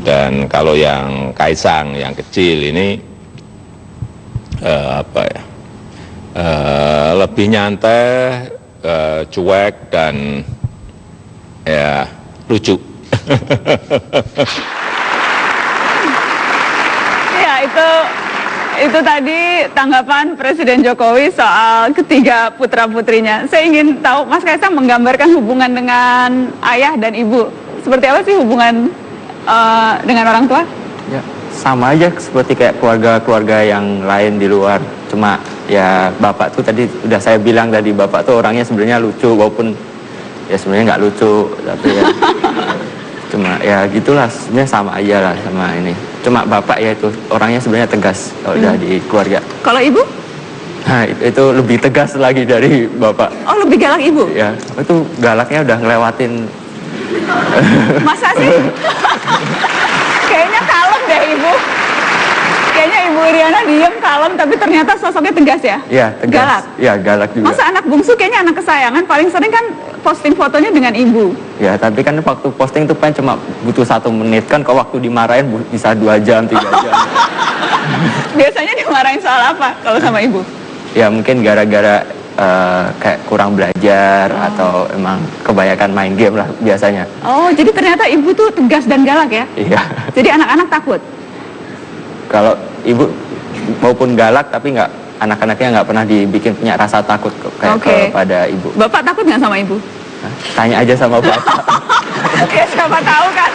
Dan kalau yang Kaisang yang kecil ini lebih nyantai, cuek dan ya lucu. Ya itu tadi tanggapan Presiden Jokowi soal ketiga putra-putrinya. Saya ingin tahu Mas Kaisang menggambarkan hubungan dengan ayah dan ibu. Seperti apa sih hubungan dengan orang tua? Ya, sama aja seperti kayak keluarga-keluarga yang lain di luar. Cuma ya Bapak tuh tadi udah saya bilang tadi, Bapak tuh orangnya sebenarnya lucu walaupun ya sebenarnya nggak lucu, tapi ya cuma ya gitulah, sebenarnya sama aja lah sama ini. Cuma Bapak ya itu orangnya sebenarnya tegas kalau udah di keluarga. Kalau ibu? Nah itu lebih tegas lagi dari Bapak. Oh lebih galak ibu? Ya itu galaknya udah ngelewatin. Masa sih? Kayaknya kalem deh ibu. kayaknya Ibu Iriana diem, kalem, tapi ternyata sosoknya tegas ya? Iya, tegas. Galak? Iya, galak juga. Masa anak bungsu kayaknya anak kesayangan, paling sering kan posting fotonya dengan ibu. Ya, tapi kan waktu posting tuh kan cuma butuh 1 menit kan, kalau waktu dimarahin bisa 2 jam, 3 jam. Biasanya dimarahin soal apa kalau sama ibu? Ya mungkin gara-gara kayak kurang belajar atau emang kebanyakan main game lah biasanya. Oh, jadi ternyata ibu tuh tegas dan galak ya? Iya. Jadi anak-anak takut? Kalau ibu maupun galak tapi nggak, anak-anaknya nggak pernah dibikin punya rasa takut kayak kepada ibu. Bapak takut nggak sama ibu? Hah? Tanya aja sama bapak. Ya siapa tahu kan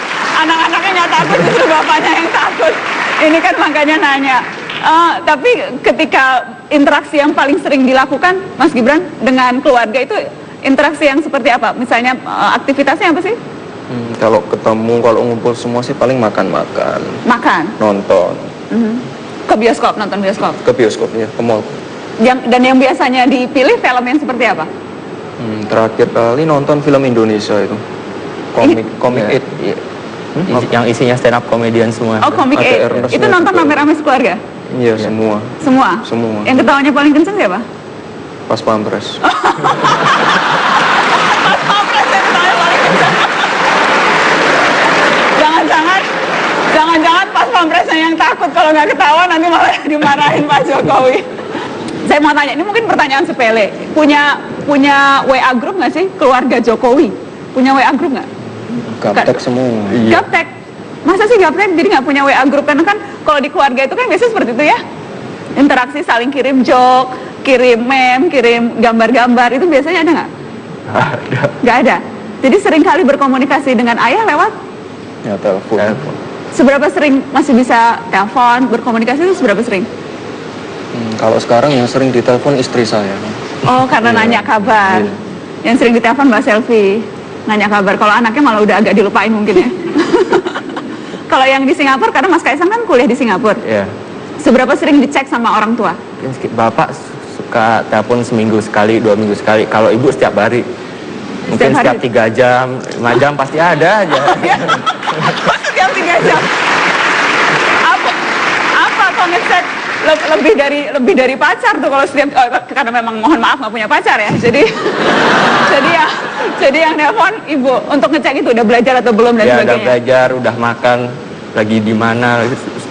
anak-anaknya nggak takut, justru bapaknya yang takut. Ini kan makanya nanya. Tapi ketika interaksi yang paling sering dilakukan Mas Gibran dengan keluarga itu interaksi yang seperti apa? Misalnya aktivitasnya apa sih? Kalau ketemu, kalau ngumpul semua sih paling makan-makan, Makan? nonton, Ke bioskop, nonton bioskop? ke bioskop ya, ke mall. Dan yang biasanya dipilih film yang seperti apa? Terakhir kali nonton film Indonesia itu, komik Iya. It. Iya. Yang isinya stand up comedian semua. Oh, komik Ada 8. Ernest Itu nonton juga. rame-rame sekeluarga? Iya, semua, Semua? semua. Yang ketawanya paling kenceng siapa? Pas pampres. Jangan-jangan pas pampresnya yang takut, kalau nggak ketawa nanti malah dimarahin Pak Jokowi. Saya mau tanya, ini mungkin pertanyaan sepele. Punya WA group nggak sih keluarga Jokowi? Punya WA group nggak? Gaptek semua. Gaptek? Masa sih gaptek jadi nggak punya WA group? Karena kan kalau di keluarga itu kan biasanya seperti itu ya. Interaksi saling kirim joke, kirim meme, kirim gambar-gambar, itu biasanya ada nggak? Ada. Nggak ada. Jadi sering kali berkomunikasi dengan ayah lewat? Ya, telepon. Seberapa sering masih bisa telepon, berkomunikasi itu seberapa sering? Kalau sekarang yang sering ditelepon istri saya. Oh, karena nanya kabar. Iya. Yang sering ditelepon Mbak Selfie, nanya kabar. Kalau anaknya malah udah agak dilupain mungkin ya. Kalau yang di Singapura, karena Mas Kaisang kan kuliah di Singapura. Iya. Seberapa sering dicek sama orang tua? Bapak suka telepon seminggu sekali, 2 minggu sekali. Kalau ibu setiap hari. Mungkin Setiap setiap hari? 3 jam, 5 jam pasti ada aja. Setiap 3 jam. Apa kalau ngecek lebih dari pacar tuh kalau setiap karena memang mohon maaf nggak punya pacar ya. Jadi yang nelpon ibu untuk ngecek itu udah belajar atau belum dan Ya udah sebagainya. belajar, udah makan, lagi di mana,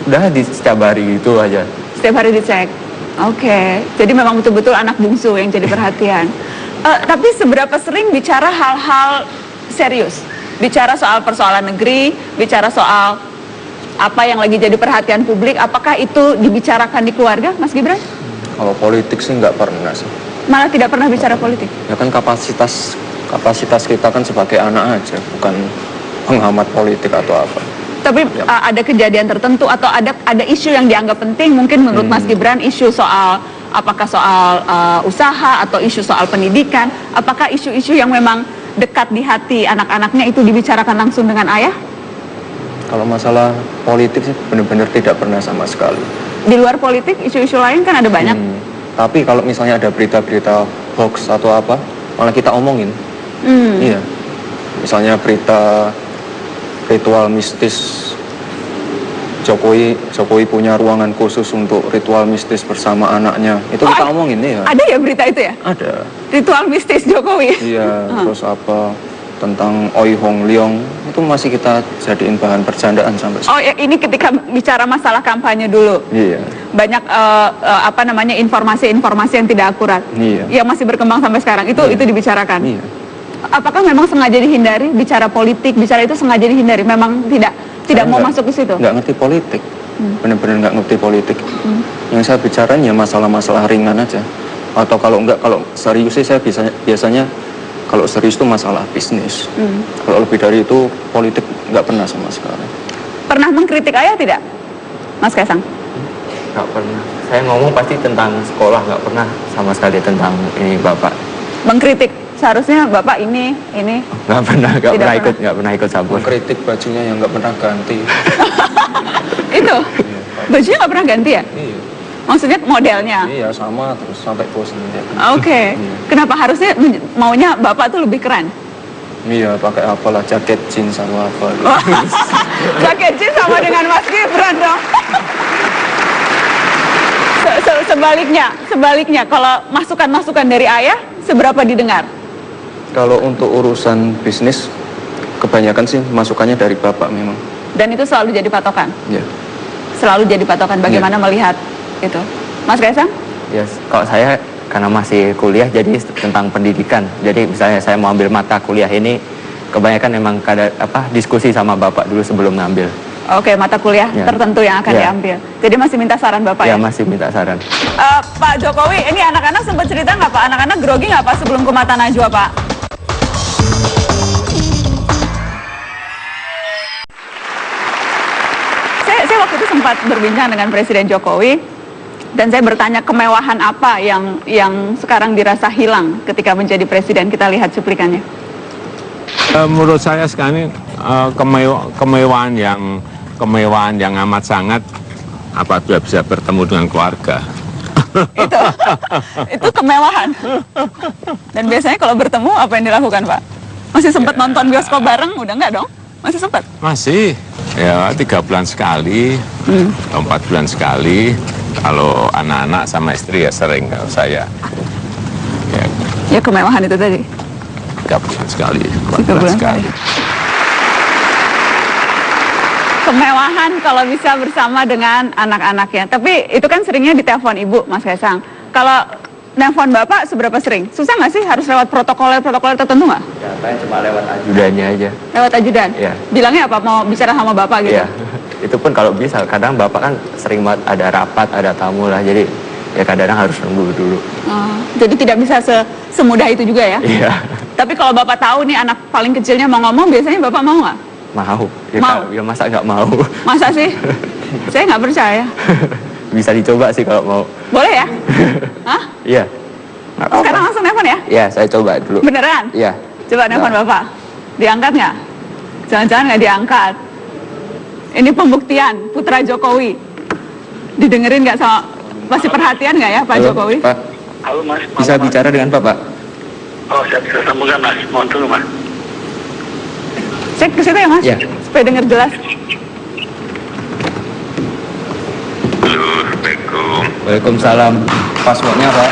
udah di setiap hari gitu aja. Setiap hari dicek. Oke. Jadi memang betul-betul anak bungsu yang jadi perhatian. Tapi seberapa sering bicara hal-hal serius? Bicara soal persoalan negeri, bicara soal apa yang lagi jadi perhatian publik, apakah itu dibicarakan di keluarga, Mas Gibran? Kalau politik sih nggak pernah sih. Malah tidak pernah bicara politik? Ya kan kapasitas kita kan sebagai anak aja, bukan penghamat politik atau apa. Tapi ada kejadian tertentu atau ada isu yang dianggap penting mungkin menurut Mas Gibran, isu soal apakah soal usaha atau isu soal pendidikan, apakah isu-isu yang memang dekat di hati anak-anaknya itu dibicarakan langsung dengan ayah? Kalau masalah politik sih benar-benar tidak pernah sama sekali. Di luar politik, isu-isu lain kan ada banyak. Tapi kalau misalnya ada berita-berita hoax atau apa, malah kita omongin. Iya. Misalnya berita ritual mistis, Jokowi punya ruangan khusus untuk ritual mistis bersama anaknya. Itu kita omongin ya. Ada ya berita itu ya? Ada. Ritual mistis Jokowi. Iya, terus apa tentang Oi Hong Leong itu masih kita jadiin bahan bercandaan sampai sekarang. Oh ya, ini ketika bicara masalah kampanye dulu. Iya. Banyak informasi-informasi yang tidak akurat. Iya. Yang masih berkembang sampai sekarang. Itu dibicarakan. Iya. Apakah memang sengaja dihindari bicara politik, bicara itu sengaja dihindari? Memang tidak mau masuk ke situ? Nggak ngerti politik. Benar-benar nggak ngerti politik. Yang saya bicarain ya masalah-masalah ringan aja. Atau kalau serius sih saya biasanya kalau serius itu masalah bisnis. Kalau lebih dari itu politik nggak pernah sama sekali. Pernah mengkritik ayah tidak, Mas Kaisang? Nggak pernah. Saya ngomong pasti tentang sekolah, nggak pernah sama sekali tentang ini bapak. Mengkritik, seharusnya bapak ini. Nggak pernah ikut campur. Kritik bajunya yang nggak pernah ganti. Itu, bajunya nggak pernah ganti ya? Iya. Maksudnya modelnya? Iya sama terus sampai bosan. Oke. Kenapa harusnya maunya bapak tuh lebih keren? Iya pakai apalah jaket jeans atau apa. Jaket jeans sama dengan Mas Gibran dong. Sebaliknya, kalau masukan-masukan dari ayah, seberapa didengar? Kalau untuk urusan bisnis, kebanyakan sih masukannya dari bapak memang. Dan itu selalu jadi patokan? Ya. Selalu jadi patokan bagaimana melihat itu. Mas Kaisang? Ya, kalau saya karena masih kuliah jadi tentang pendidikan. Jadi misalnya saya mau ambil mata kuliah ini, kebanyakan memang diskusi sama bapak dulu sebelum ngambil. Oke, mata kuliah tertentu yang akan diambil. Jadi masih minta saran bapak ya? Ya, masih minta saran. Pak Jokowi, ini anak-anak sempat cerita nggak Pak? Anak-anak grogi nggak Pak sebelum ke Mata Najwa Pak? Saya waktu itu sempat berbincang dengan Presiden Jokowi dan saya bertanya kemewahan apa yang sekarang dirasa hilang ketika menjadi presiden. Kita lihat cuplikannya. Menurut saya sekarang kemewahan yang amat sangat apabila bisa bertemu dengan keluarga. Itu kemewahan. Dan biasanya kalau bertemu apa yang dilakukan Pak? Masih sempat nonton bioskop bareng? Udah enggak dong? Masih sempat? Masih, ya 3 bulan sekali, 4 bulan sekali. Kalau anak-anak sama istri ya sering, kalau saya Ya kemewahan itu tadi. 3 bulan sekali, 4 3 bulan bulan sekali. Kemewahan kalau bisa bersama dengan anak-anaknya. Tapi itu kan seringnya ditelepon ibu, Mas Kaisang. Kalau nelpon bapak seberapa sering? Susah nggak sih harus lewat protokoler tertentu nggak? Ya, saya cuma lewat ajudannya aja. Lewat ajudan? Iya. Bilangnya apa? Mau bicara sama bapak gitu? Iya. Itu pun kalau bisa. Kadang bapak kan sering banget ada rapat, ada tamu lah. Jadi ya kadang-kadang harus nunggu dulu. Jadi tidak bisa semudah itu juga ya? Iya. Tapi kalau bapak tahu nih anak paling kecilnya mau ngomong, biasanya bapak mau nggak? Mau. Ya, Mau? Ya masa nggak mau? Masa sih? Saya nggak percaya. Bisa dicoba sih kalau mau. Boleh ya? Hah? Iya. Sekarang langsung nelfon ya? Iya, saya coba dulu. Beneran? Iya. Coba nelfon bapak. Diangkat nggak? Jangan-jangan nggak diangkat. Ini pembuktian Putra Jokowi. Didengerin nggak sama? Masih perhatian nggak ya Pak Halo, Jokowi? Pak. Halo Mas. Bisa bicara dengan Bapak? Oh, saya bisa sambungkan Mas. Mohon tunggu Mas. Cek ke situ ya Mas, Iya. supaya dengar jelas. Halo, Assalamualaikum. Waalaikumsalam. Passwordnya Pak?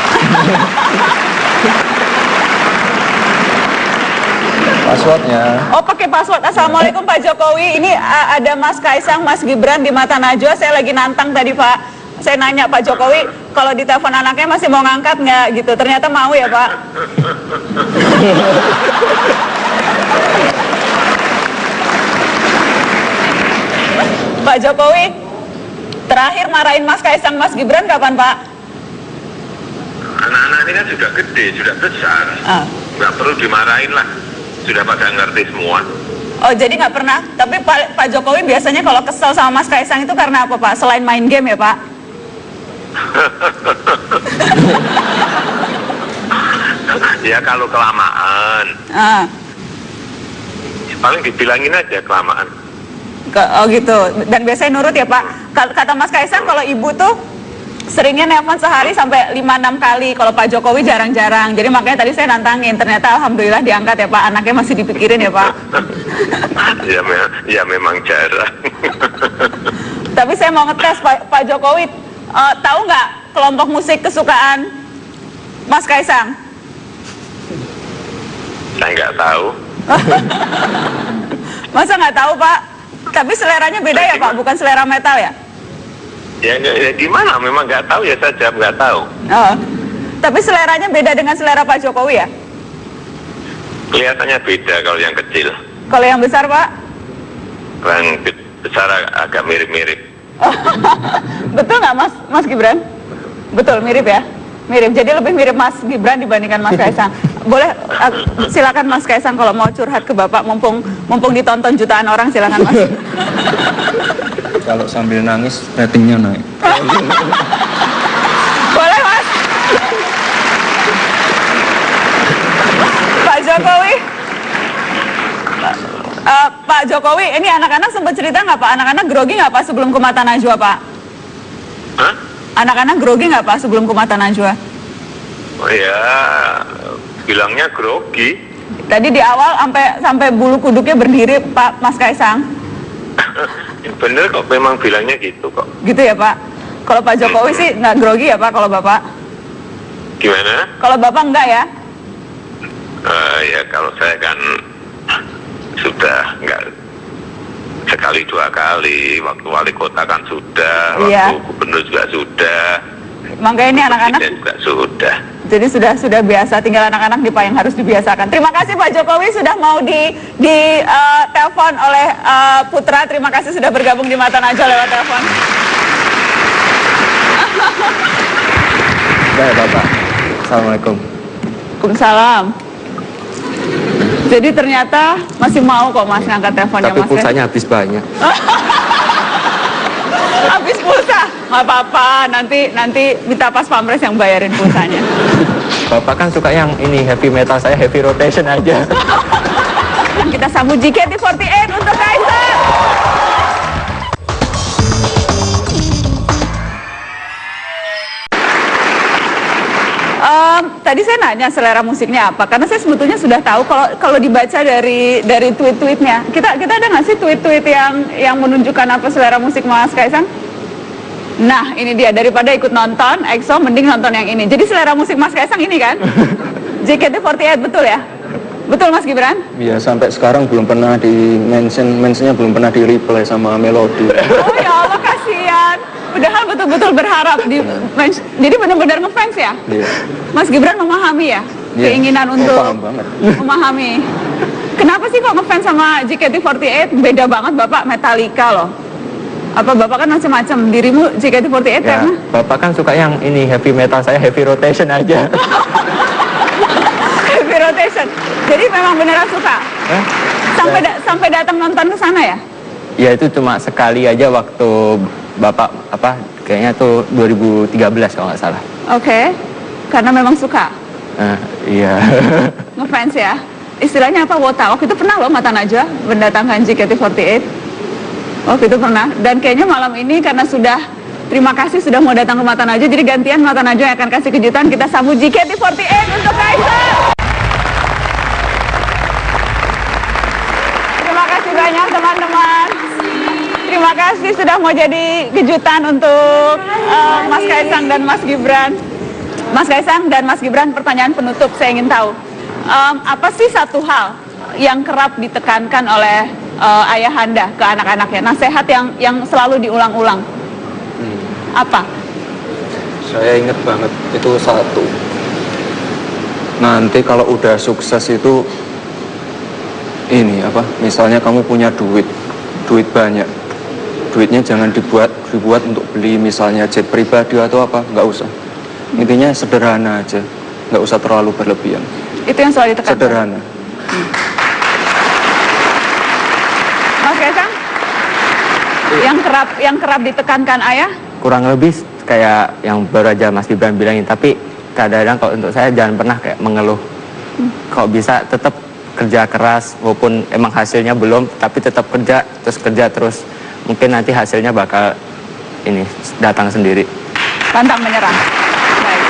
Passwordnya. Oh, pakai password. Assalamualaikum Pak Jokowi. Ini ada Mas Kaisang, Mas Gibran di Mata Najwa. Saya lagi nantang tadi Pak. Saya nanya Pak Jokowi, kalau ditelepon anaknya masih mau ngangkat nggak gitu. Ternyata mau ya Pak. Pak Jokowi, terakhir marahin Mas Kaisang, Mas Gibran kapan Pak? Anak-anak ini kan sudah gede, sudah besar. Nggak perlu dimarahin lah. Sudah pada ngerti semua. Oh, jadi nggak pernah. Tapi Pak Jokowi biasanya kalau kesel sama Mas Kaisang itu karena apa Pak? Selain main game ya Pak? Ya kalau kelamaan. Paling dibilangin aja kelamaan. Oh gitu. Dan biasanya nurut ya Pak? Kata Mas Kaisang kalau ibu tuh seringnya nelpon sehari sampai 5-6 kali. Kalau Pak Jokowi jarang-jarang. Jadi makanya tadi saya nantangin. Ternyata alhamdulillah diangkat ya Pak. Anaknya masih dipikirin ya Pak. Ya memang jarang. Tapi saya mau ngetes Pak Jokowi. Tahu nggak kelompok musik kesukaan Mas Kaisang? Saya nggak tahu. Masa nggak tahu Pak? Tapi seleranya beda ya Pak? Bukan selera metal ya? Ya gimana? Memang nggak tahu ya, saya jawab nggak tahu. Oh. Tapi seleranya beda dengan selera Pak Jokowi ya? Kelihatannya beda kalau yang kecil. Kalau yang besar Pak? Yang besar agak mirip-mirip. Betul nggak Mas Gibran? Betul, mirip ya? Mirip, jadi lebih mirip Mas Gibran dibandingkan Mas Kaisang. Boleh, silakan Mas Kaisang kalau mau curhat ke Bapak, mumpung ditonton jutaan orang, silakan Mas. Kalau sambil nangis, ratingnya naik. Boleh Mas. Pak Jokowi, Pak Jokowi, ini anak-anak sempat cerita nggak Pak? Anak-anak grogi nggak Pak sebelum ke Mata Najwa Pak? Hah? Anak-anak grogi nggak Pak sebelum ke Mata Najwa? Oh ya, bilangnya grogi. Tadi di awal sampai bulu kuduknya berdiri Pak Mas Kaisang. Bener kok, memang bilangnya gitu kok. Gitu ya Pak. Kalau Pak Jokowi sih nggak grogi ya Pak, kalau Bapak? Gimana? Kalau Bapak enggak ya? Ya kalau saya kan sudah nggak sekali dua kali, waktu wali kota kan sudah, Iya. waktu gubernur juga sudah, Makanya ini anak-anak presiden juga sudah. jadi sudah biasa, tinggal anak-anak di Pak yang harus dibiasakan. Terima kasih Pak Jokowi sudah mau di telepon oleh Putra. Terima kasih sudah bergabung di Mata Najwa lewat telepon. Baik Bapak. Assalamualaikum. Waalaikumsalam. Jadi ternyata masih mau kok Mas ngangkat teleponnya Tapi Mas. pulsanya habis banyak. Habis pulsa, nggak apa-apa. Nanti minta pas pamres yang bayarin pulsanya. Bapak kan suka yang ini heavy metal, saya heavy rotation aja. Kita sambut JKT48 untuk Kaisang. Tadi saya nanya selera musiknya apa, karena saya sebetulnya sudah tahu kalau dibaca dari tweet-tweetnya. Kita ada nggak sih tweet-tweet yang menunjukkan apa selera musik Mas Kaisang? Nah ini dia, daripada ikut nonton EXO mending nonton yang ini. Jadi selera musik Mas Kaisang ini kan? JKT48 betul ya? Betul Mas Gibran? Ya sampai sekarang belum pernah di mentionnya belum pernah di reply sama Melody. Oh ya Allah kasihan. Padahal betul-betul berharap jadi benar-benar ngefans ya? Iya. Mas Gibran memahami ya? Iya. Keinginan Oh, untuk paham banget. memahami. Kenapa sih kok ngefans sama JKT48? Beda banget Bapak, Metallica loh. Apa Bapak kan macam-macam, dirimu JKT48 Ya, karena? Bapak kan suka yang ini heavy metal, saya heavy rotation aja. Heavy rotation. Jadi memang beneran suka? Sampai datang nonton ke sana ya? Ya itu cuma sekali aja waktu Bapak kayaknya tuh 2013 kalau nggak salah. Oke. Karena memang suka? Iya. Ngefans ya? Istilahnya apa, wota? Waktu itu pernah loh Mata Najwa mendatangkan JKT48. Waktu itu pernah. Dan kayaknya malam ini karena terima kasih sudah mau datang ke Mata Najwa, jadi gantian Mata Najwa yang akan kasih kejutan. Kita sambut JKT48 untuk Kaisang. Terima kasih banyak teman-teman. Terima kasih sudah mau jadi kejutan untuk Mas Kaisang dan Mas Gibran. Mas Kaisang dan Mas Gibran, pertanyaan penutup saya ingin tahu. Apa sih satu hal yang kerap ditekankan oleh ayahanda ke anak-anaknya? Nasihat yang selalu diulang-ulang. Apa? Saya ingat banget itu satu. Nanti kalau udah sukses itu ini misalnya kamu punya duit banyak, duitnya jangan dibuat untuk beli misalnya jet pribadi atau apa, nggak usah. Intinya sederhana aja, nggak usah terlalu berlebihan. Itu yang selalu ditekankan. Sederhana. Mas Kaisang, yang kerap ditekankan ayah? Kurang lebih kayak yang baru aja Mas Gibran bilangin, tapi kadang-kadang kalau untuk saya jangan pernah kayak mengeluh. Kalau bisa tetap kerja keras, walaupun emang hasilnya belum, tapi tetap kerja terus. Mungkin nanti hasilnya bakal datang sendiri. Pantang menyerah. Baik.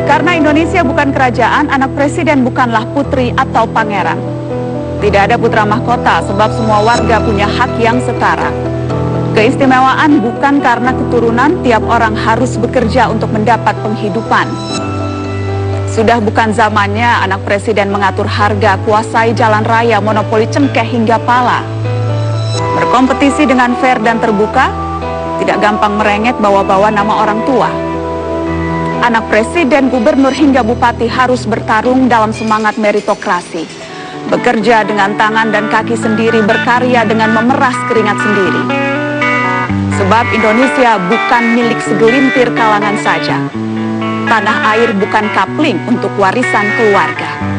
Karena Indonesia bukan kerajaan, anak presiden bukanlah putri atau pangeran. Tidak ada putra mahkota sebab semua warga punya hak yang setara. Keistimewaan bukan karena keturunan, tiap orang harus bekerja untuk mendapat penghidupan. Sudah bukan zamannya anak presiden mengatur harga, kuasai jalan raya, monopoli cengkeh hingga pala. Berkompetisi dengan fair dan terbuka, tidak gampang merengek bawa-bawa nama orang tua. Anak presiden, gubernur hingga bupati harus bertarung dalam semangat meritokrasi. Bekerja dengan tangan dan kaki sendiri, berkarya dengan memeras keringat sendiri. Sebab Indonesia bukan milik segelintir kalangan saja. Tanah air bukan kapling untuk warisan keluarga.